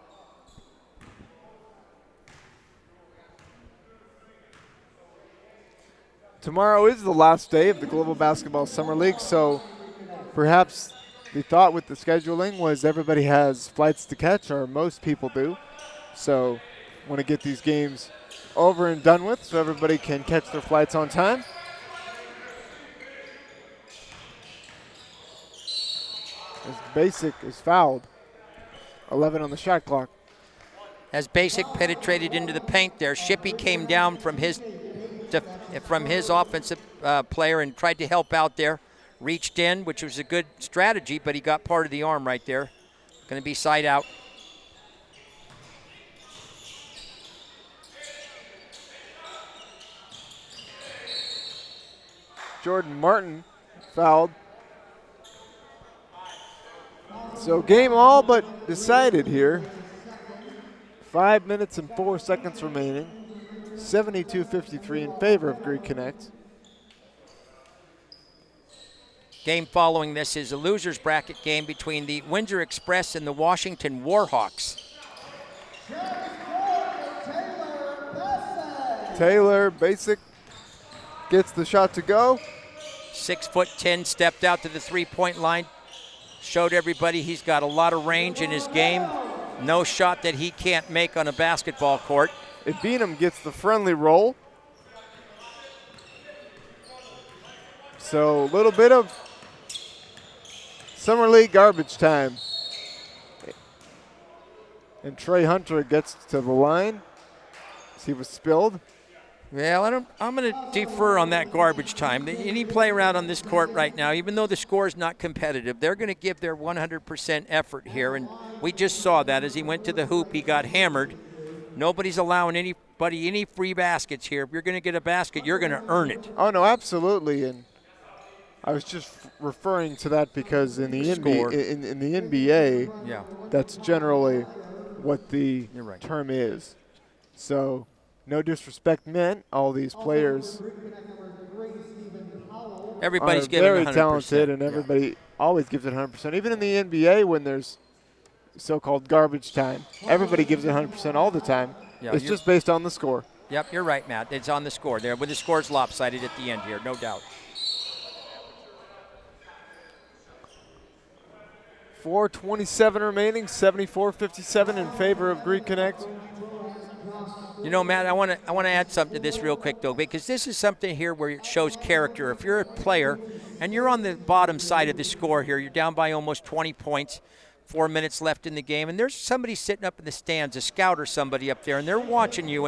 Tomorrow is the last day of the Global Basketball Summer League, so perhaps the thought with the scheduling was everybody has flights to catch, or most people do. So want to get these games over and done with so everybody can catch their flights on time. As Basic is fouled. 11 on the shot clock. As Basic penetrated into the paint there, Shippey came down from his offensive player and tried to help out there. Reached in, which was a good strategy, but he got part of the arm right there. Going to be side out. Jordan Martin fouled. So game all but decided here. 5 minutes and 4 seconds remaining. 72-53 in favor of Greek Connect. Game following this is a loser's bracket game between the Windsor Express and the Washington Warhawks. Taylor Basic gets the shot to go. 6'10", stepped out to the three-point line. Showed everybody he's got a lot of range in his game. No shot that he can't make on a basketball court. Beanham gets the friendly roll. So a little bit of Summer League garbage time. And Trey Hunter gets to the line. He was spilled. Well, I'm going to defer on that garbage time. Any player out on this court right now, even though the score is not competitive, they're going to give their 100% effort here. And we just saw that as he went to the hoop, he got hammered. Nobody's allowing anybody any free baskets here. If you're going to get a basket, you're going to earn it. Oh, no, absolutely. And I was just referring to that because in the NBA, yeah, that's generally what the right. term is. So no disrespect meant, all these players everybody's are giving very 100%. talented, and everybody always gives it 100%. Even in the NBA, when there's so-called garbage time, everybody gives it 100% all the time. Yeah, it's just based on the score. Yep, you're right, Matt. It's on the score there, but the score's lopsided at the end here, no doubt. 4:27 remaining, 74-57 in favor of Greek Connect. You know, Matt, I want to add something to this real quick, though, because this is something here where it shows character. If you're a player and you're on the bottom side of the score here, you're down by almost 20 points, 4 minutes left in the game, and there's somebody sitting up in the stands, a scout or somebody up there, and they're watching you,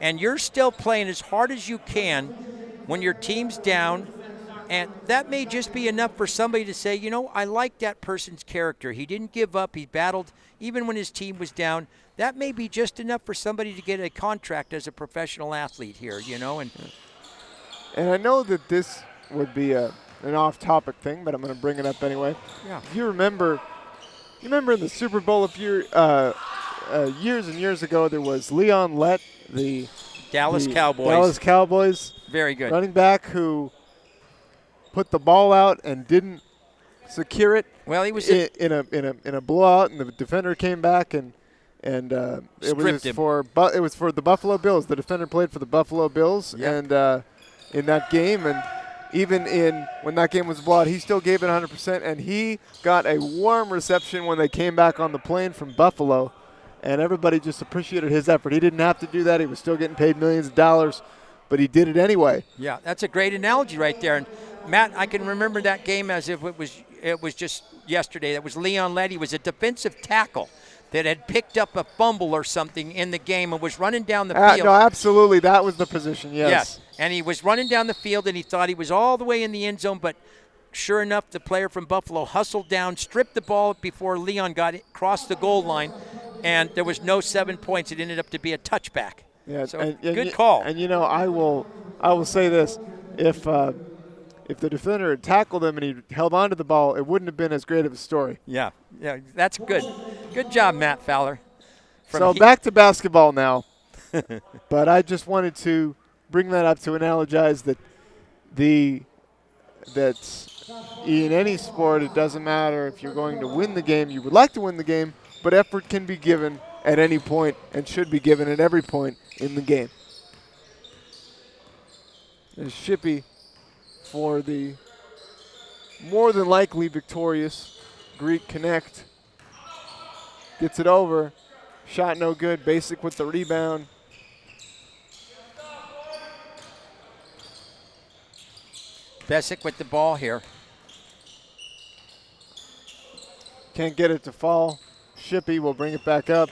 and you're still playing as hard as you can when your team's down. And that may just be enough for somebody to say, you know, I like that person's character. He didn't give up. He battled even when his team was down. That may be just enough for somebody to get a contract as a professional athlete here, you know. And I know that this would be an off-topic thing, but I'm going to bring it up anyway. Yeah. If you remember in the Super Bowl, if you're years and years ago, there was Leon Lett, the Dallas Cowboys. Dallas Cowboys Very good. running back who put the ball out and didn't secure it. Well, he was in a blowout, and the defender came back and it was Stripped him. it was for the Buffalo Bills. The defender played for the Buffalo Bills, and in that game, and even when that game was a blowout, he still gave it 100%, and he got a warm reception when they came back on the plane from Buffalo, and everybody just appreciated his effort. He didn't have to do that. He was still getting paid millions of dollars, but he did it anyway. Yeah, that's a great analogy right there. And Matt, I can remember that game as if it was just yesterday. That was Leon Lett. He was a defensive tackle that had picked up a fumble or something in the game and was running down the field. No, absolutely. That was the position, yes. Yes, and he was running down the field, and he thought he was all the way in the end zone, but sure enough, the player from Buffalo hustled down, stripped the ball before Leon crossed the goal line, and there was no 7 points. It ended up to be a touchback. Yeah, so good call. And, I will say this. If the defender had tackled him and he held on to the ball, it wouldn't have been as great of a story. Yeah, that's good. Good job, Matt Fowler. Back to basketball now. But I just wanted to bring that up to analogize that in any sport, it doesn't matter if you're going to win the game. You would like to win the game, but effort can be given at any point and should be given at every point in the game. There's Shippey for the more than likely victorious Greek Connect. Gets it over. Shot no good. Basic with the rebound. Besic with the ball here. Can't get it to fall. Shippey will bring it back up.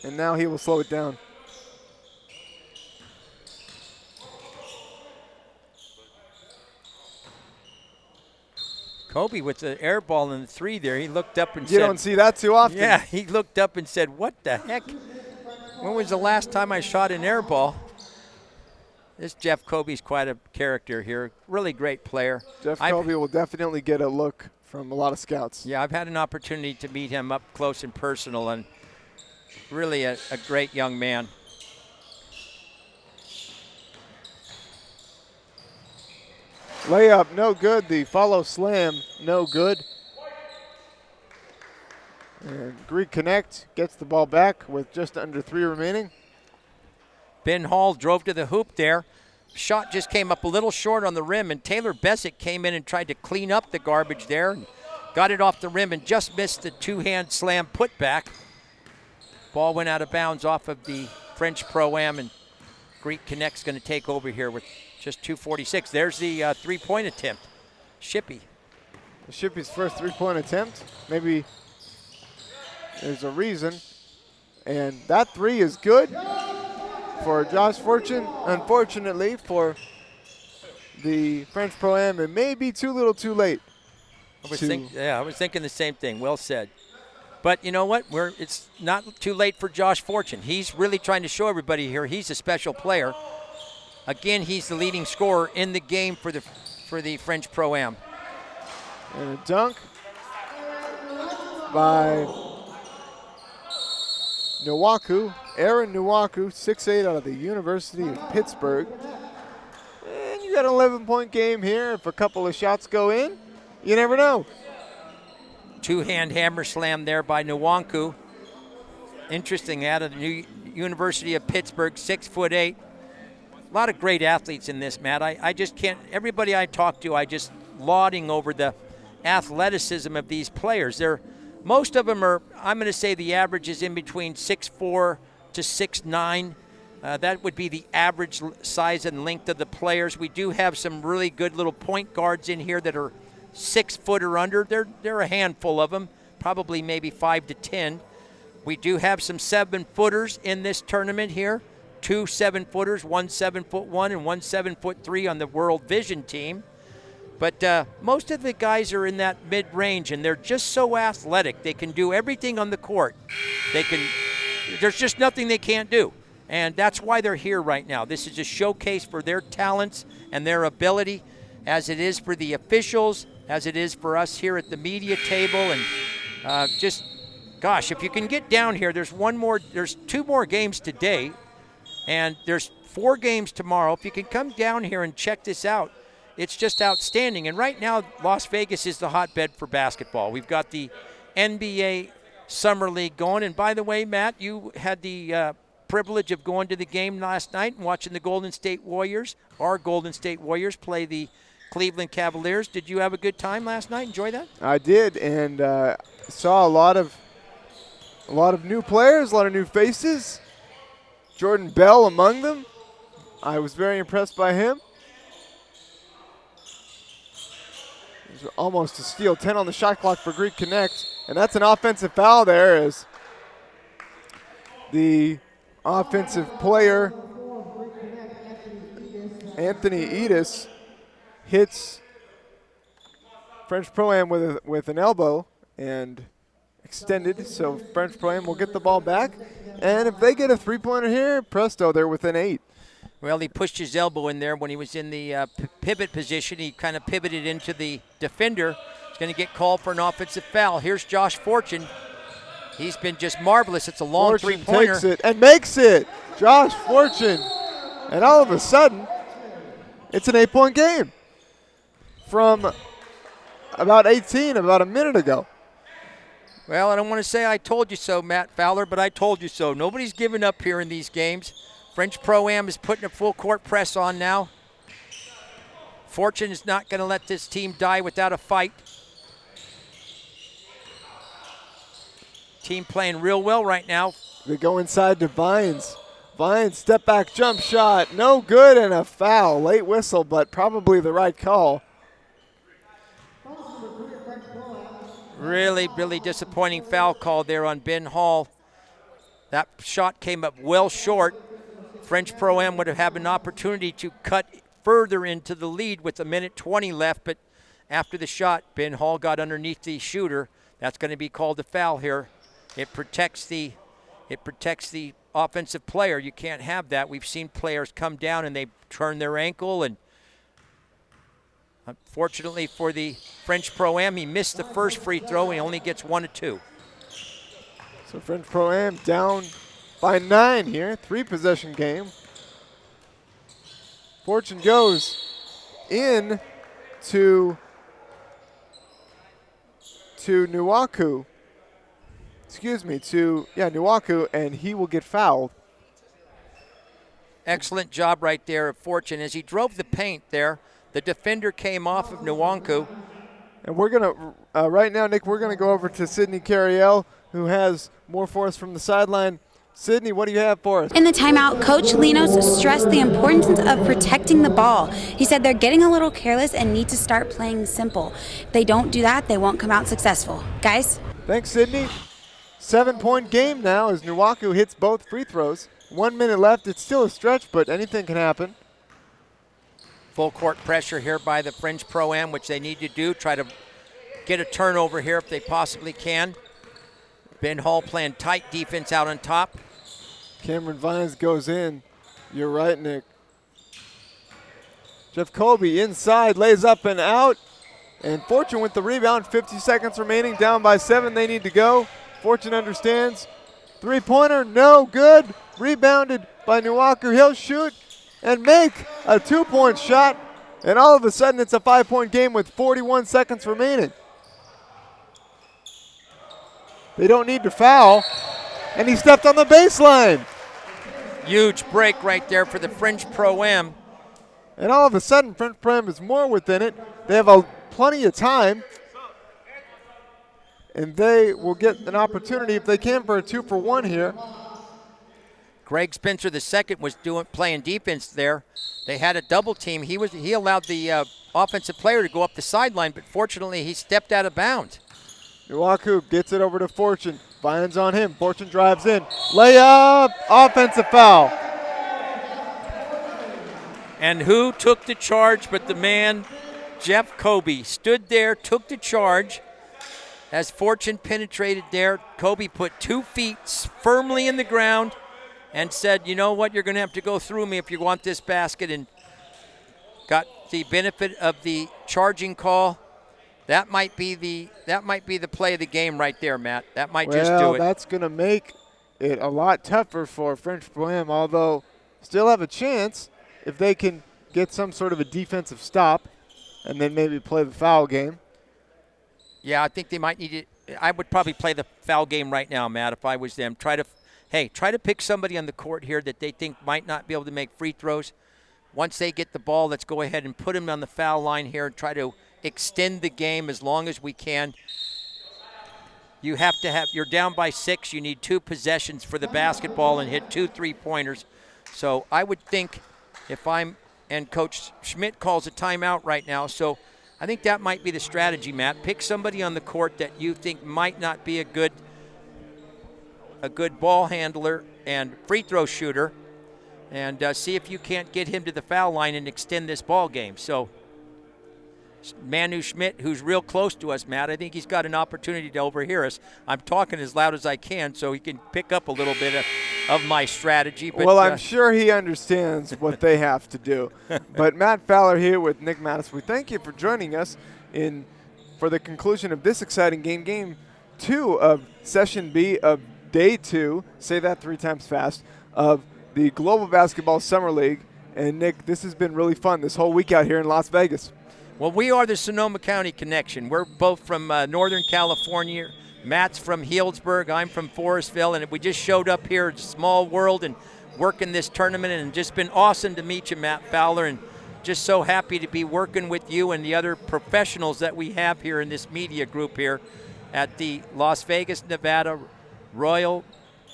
And now he will slow it down. Kobe with the air ball in the 3 there. He looked up and said. You don't see that too often. Yeah, he looked up and said, what the heck? When was the last time I shot an air ball? This Jeff Kobe's quite a character here. Really great player. Jeff Kobe will definitely get a look from a lot of scouts. Yeah, I've had an opportunity to meet him up close and personal, and really a great young man. Layup, no good. The follow slam, no good. And Greek Connect gets the ball back with just under 3 remaining. Ben Hall drove to the hoop there. Shot just came up a little short on the rim, and Taylor Besic came in and tried to clean up the garbage there. And got it off the rim and just missed the 2-hand slam putback. Ball went out of bounds off of the French Pro-Am, and Greek Connect's going to take over here with just 2:46. There's the 3-point attempt. Shippey. Shippey's first 3-point attempt. Maybe there's a reason. And that 3 is good for Josh Fortune. Unfortunately for the French Pro-Am, it may be too little too late. I was thinking the same thing. Well said. But you know what? It's not too late for Josh Fortune. He's really trying to show everybody here he's a special player. Again, he's the leading scorer in the game for the French Pro-Am. And a dunk by Nwaku, Aaron Nwaku, 6'8" out of the University of Pittsburgh. And you got an 11-point game here. If a couple of shots go in, you never know. 2-hand hammer slam there by Nwaku. Interesting, out of the University of Pittsburgh, 6'8". A lot of great athletes in this, Matt. I just can't, everybody I talk to, I just lauding over the athleticism of these players. Most of them are, I'm going to say the average is in between 6'4" to 6'9". That would be the average size and length of the players. We do have some really good little point guards in here that are 6 foot or under. There are a handful of them, probably maybe 5 to 10. We do have some 7-footers in this tournament here. 2 7-footers, 1 7'1" and 1 7'3" on the World Vision team. But most of the guys are in that mid-range, and they're just so athletic. They can do everything on the court. There's just nothing they can't do. And that's why they're here right now. This is a showcase for their talents and their ability, as it is for the officials, as it is for us here at the media table. And just, gosh, if you can get down here, there's 2 more games today, and there's 4 games tomorrow. If you can come down here and check this out, it's just outstanding. And right now, Las Vegas is the hotbed for basketball. We've got the NBA Summer League going. And by the way, Matt, you had the privilege of going to the game last night and watching the Golden State Warriors, our Golden State Warriors, play the Cleveland Cavaliers. Did you have a good time last night? Enjoy that? I did, and saw a lot of new players, a lot of new faces. Jordan Bell among them. I was very impressed by him. It was almost a steal. 10 on the shot clock for Greek Connect, and that's an offensive foul there as the offensive player, Anthony Edis, hits French Pro-Am with an elbow and extended, so French Pro-Am will get the ball back. And if they get a three-pointer here, presto, they're within 8. Well, he pushed his elbow in there when he was in the pivot position. He kind of pivoted into the defender. He's going to get called for an offensive foul. Here's Josh Fortune. He's been just marvelous. It's a long three-pointer. Takes it and makes it. Josh Fortune. And all of a sudden, it's an 8-point game from about 18, about a minute ago. Well, I don't want to say I told you so, Matt Fowler, but I told you so. Nobody's giving up here in these games. French Pro-Am is putting a full court press on now. Fortune is not going to let this team die without a fight. Team playing real well right now. They go inside to Vines. Vines, step back jump shot. No good, and a foul. Late whistle, but probably the right call. Really, really disappointing foul call there on Ben Hall. That shot came up well short. French Pro-Am would have had an opportunity to cut further into the lead with 1:20 left, but after the shot, Ben Hall got underneath the shooter. That's going to be called a foul here. It protects the offensive player. You can't have that. We've seen players come down and they turn their ankle, and unfortunately for the French Pro-Am, he missed the first free throw and he only gets 1 of 2. So French Pro-Am down by 9 here, 3-possession game. Fortune goes in to Nuwaku. Nuwaku, and he will get fouled. Excellent job right there of Fortune. As he drove the paint there, the defender came off of Nuwaku. And we're going to, right now, Nick, we're going to go over to Sydney Carriel, who has more for us from the sideline. Sydney, what do you have for us? In the timeout, Coach Linos stressed the importance of protecting the ball. He said they're getting a little careless and need to start playing simple. If they don't do that, they won't come out successful. Guys? Thanks, Sydney. 7-point game now as Nuwaku hits both free throws. 1 minute left. It's still a stretch, but anything can happen. Full court pressure here by the French Pro-Am, which they need to do. Try to get a turnover here if they possibly can. Ben Hall playing tight defense out on top. Cameron Vines goes in. You're right, Nick. Jeff Colby inside, lays up and out. And Fortune with the rebound. 50 seconds remaining, down by 7. They need to go. Fortune understands. Three-pointer, no good. Rebounded by Nuwaku. He'll shoot and make a 2-point shot. And all of a sudden, it's a 5-point game with 41 seconds remaining. They don't need to foul. And he stepped on the baseline. Huge break right there for the French Pro-Am. And all of a sudden, French Pro-Am is more within it. They have plenty of time. And they will get an opportunity, if they can, for a 2-for-1 here. Greg Spencer II was playing defense there. They had a double team. He allowed the offensive player to go up the sideline, but fortunately he stepped out of bounds. Nuwaku gets it over to Fortune. Vines on him. Fortune drives in. Layup. Offensive foul. And who took the charge but the man, Jeff Kobe, stood there, took the charge. As Fortune penetrated there, Kobe put 2 feet firmly in the ground and said, you know what, you're going to have to go through me if you want this basket, and got the benefit of the charging call. That might be the play of the game right there, Matt. That might just Well, do it. that's going to make it a lot tougher for French Pro-Am, although still have a chance if they can get some sort of a defensive stop and then maybe play the foul game. Yeah, I think they might need it. I would probably play the foul game right now, Matt, if I was them. Try to pick somebody on the court here that they think might not be able to make free throws. Once they get the ball, let's go ahead and put them on the foul line here and try to extend the game as long as we can. You're down by 6. You need 2 possessions for the basketball and hit 2 3-pointers. So I would think and Coach Schmidt calls a timeout right now. So I think that might be the strategy, Matt. Pick somebody on the court that you think might not be a good ball handler and free throw shooter, and see if you can't get him to the foul line and extend this ball game. So Manu Schmidt, who's real close to us, Matt, I think he's got an opportunity to overhear us. I'm talking as loud as I can so he can pick up a little bit of my strategy. But, well, I'm sure he understands what they have to do. But Matt Fowler here with Nick Mattis. We thank you for joining us for the conclusion of this exciting game, Game 2 of Session B of Day 2, say that 3 times fast, of the Global Basketball Summer League. And, Nick, this has been really fun this whole week out here in Las Vegas. Well, we are the Sonoma County Connection. We're both from Northern California. Matt's from Healdsburg. I'm from Forestville. And we just showed up here, small world, and working this tournament. And just been awesome to meet you, Matt Fowler. And just so happy to be working with you and the other professionals that we have here in this media group here at the Las Vegas, Nevada Royal.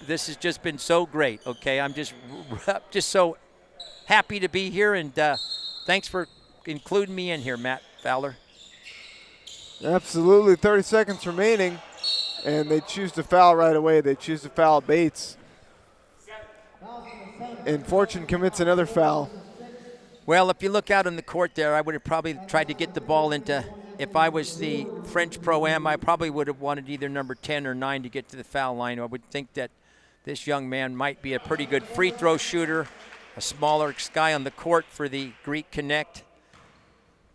This has just been so great, okay? I'm just so happy to be here. And thanks for including me in here, Matt Fowler. Absolutely. 30 seconds remaining, and they choose to foul right away. They choose to foul Bates. And Fortune commits another foul. Well, if you look out on the court there, I would have probably tried to get the ball into, if I was the French Pro-Am, I probably would have wanted either number 10 or 9 to get to the foul line. I would think that this young man might be a pretty good free throw shooter, a smaller guy on the court for the Greek Connect.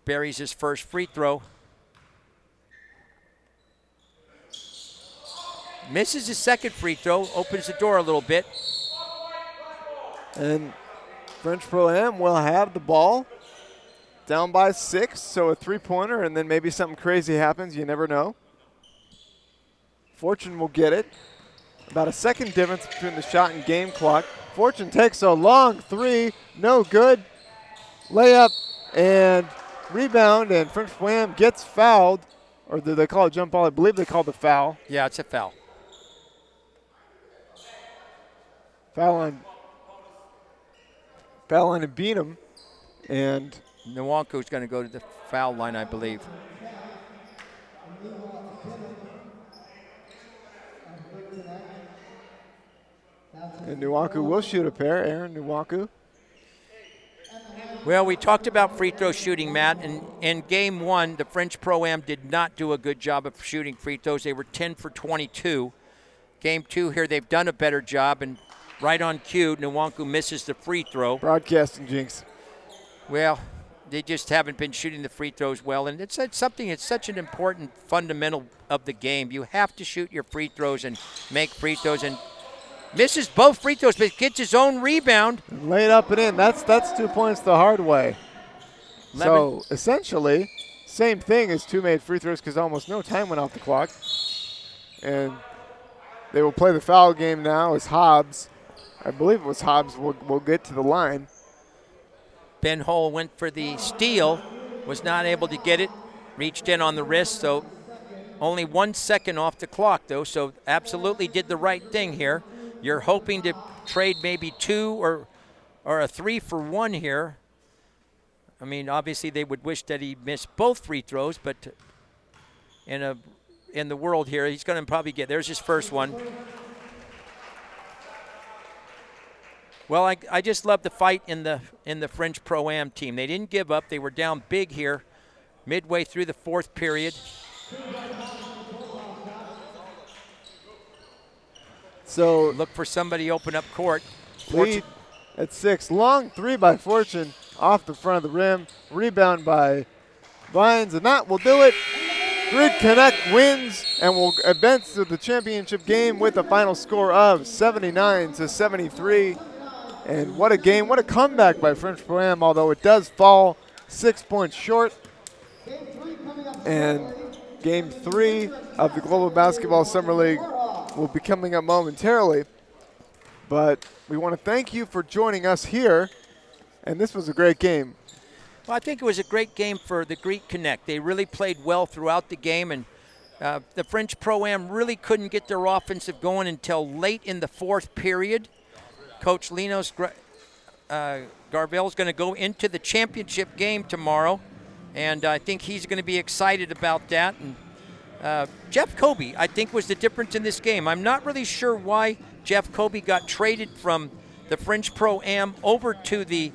Buries his first free throw. Misses his second free throw, opens the door a little bit. And French Pro-Am will have the ball down by 6, so a 3-pointer, and then maybe something crazy happens. You never know. Fortune will get it. About a second difference between the shot and game clock. Fortune takes a long 3, no good. Layup and rebound, and French Pro-Am gets fouled. Or did they call it jump ball? I believe they called the foul. Yeah, it's a foul. Foul on Beanham. And Nwanku's going to go to the foul line, I believe. And Nwanku will shoot a pair. Aaron Nwanku. Well, we talked about free throw shooting, Matt, and in Game 1, the French Pro-Am did not do a good job of shooting free throws. They were 10 for 22. Game 2 here, they've done a better job, and right on cue, Nwanku misses the free throw. Broadcasting jinx. Well, they just haven't been shooting the free throws well, and it's such an important fundamental of the game. You have to shoot your free throws and make free throws, and misses both free throws, but gets his own rebound. Lay it up and in. That's 2 points the hard way. So essentially, same thing as 2 made free throws because almost no time went off the clock. And they will play the foul game now as Hobbs. I believe it was Hobbs will get to the line. Ben Hull went for the steal, was not able to get it, reached in on the wrist, so only 1 second off the clock though, so absolutely did the right thing here. You're hoping to trade maybe 2 or a 3 for 1 here. I mean, obviously they would wish that he missed both free throws, but in the world here, he's going to probably get. There's his first one. Well, I just love the fight in the French Pro-Am team. They didn't give up. They were down big here, midway through the 4th period. So look for somebody open up court. Lead at 6. Long 3 by Fortune off the front of the rim. Rebound by Vines, and that will do it Greek Connect wins and will advance to the championship game with a final score of 79-73. And what a game, what a comeback by French Pro-Am, although it does fall 6 points short. And game 3 of the Global Basketball Summer League will be coming up momentarily. But we want to thank you for joining us here, and this was a great game. Well, I think it was a great game for the Greek Connect. They really played well throughout the game, and the French Pro-Am really couldn't get their offensive going until late in the fourth period. Coach Linos Garvel is going to go into the championship game tomorrow, and I think he's going to be excited about that. And Jeff Kobe, I think, was the difference in this game. I'm not really sure why Jeff Kobe got traded from the French Pro-Am over to the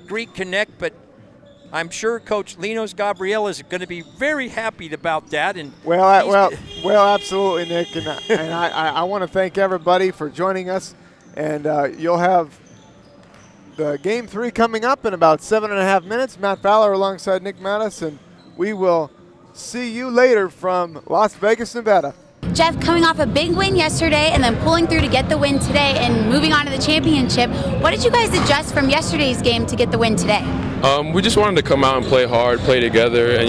Greek Connect, but I'm sure Coach Linos Gabriel is going to be very happy about that. And well, absolutely, Nick. And I want to thank everybody for joining us. And you'll have the game 3 coming up in about 7.5 minutes. Matt Fowler alongside Nick Mattis, and we will see you later from Las Vegas, Nevada. Jeff, coming off a big win yesterday and then pulling through to get the win today and moving on to the championship, what did you guys adjust from yesterday's game to get the win today? We just wanted to come out and play hard, play together, and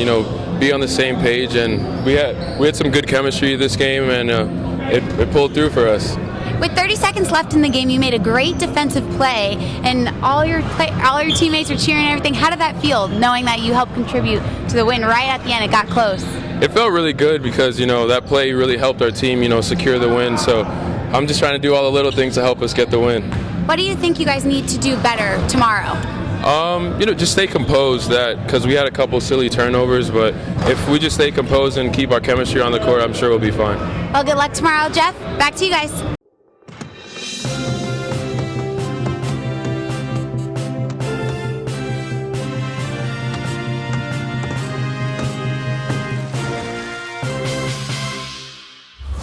be on the same page. And we had some good chemistry this game, and it pulled through for us. With 30 seconds left in the game, you made a great defensive play, and all your teammates were cheering and everything. How did that feel, knowing that you helped contribute to the win right at the end? It got close. It felt really good because that play really helped our team, secure the win. So I'm just trying to do all the little things to help us get the win. What do you think you guys need to do better tomorrow? Just stay composed, because we had a couple silly turnovers, but if we just stay composed and keep our chemistry on the court, I'm sure we'll be fine. Well, good luck tomorrow, Jeff. Back to you guys.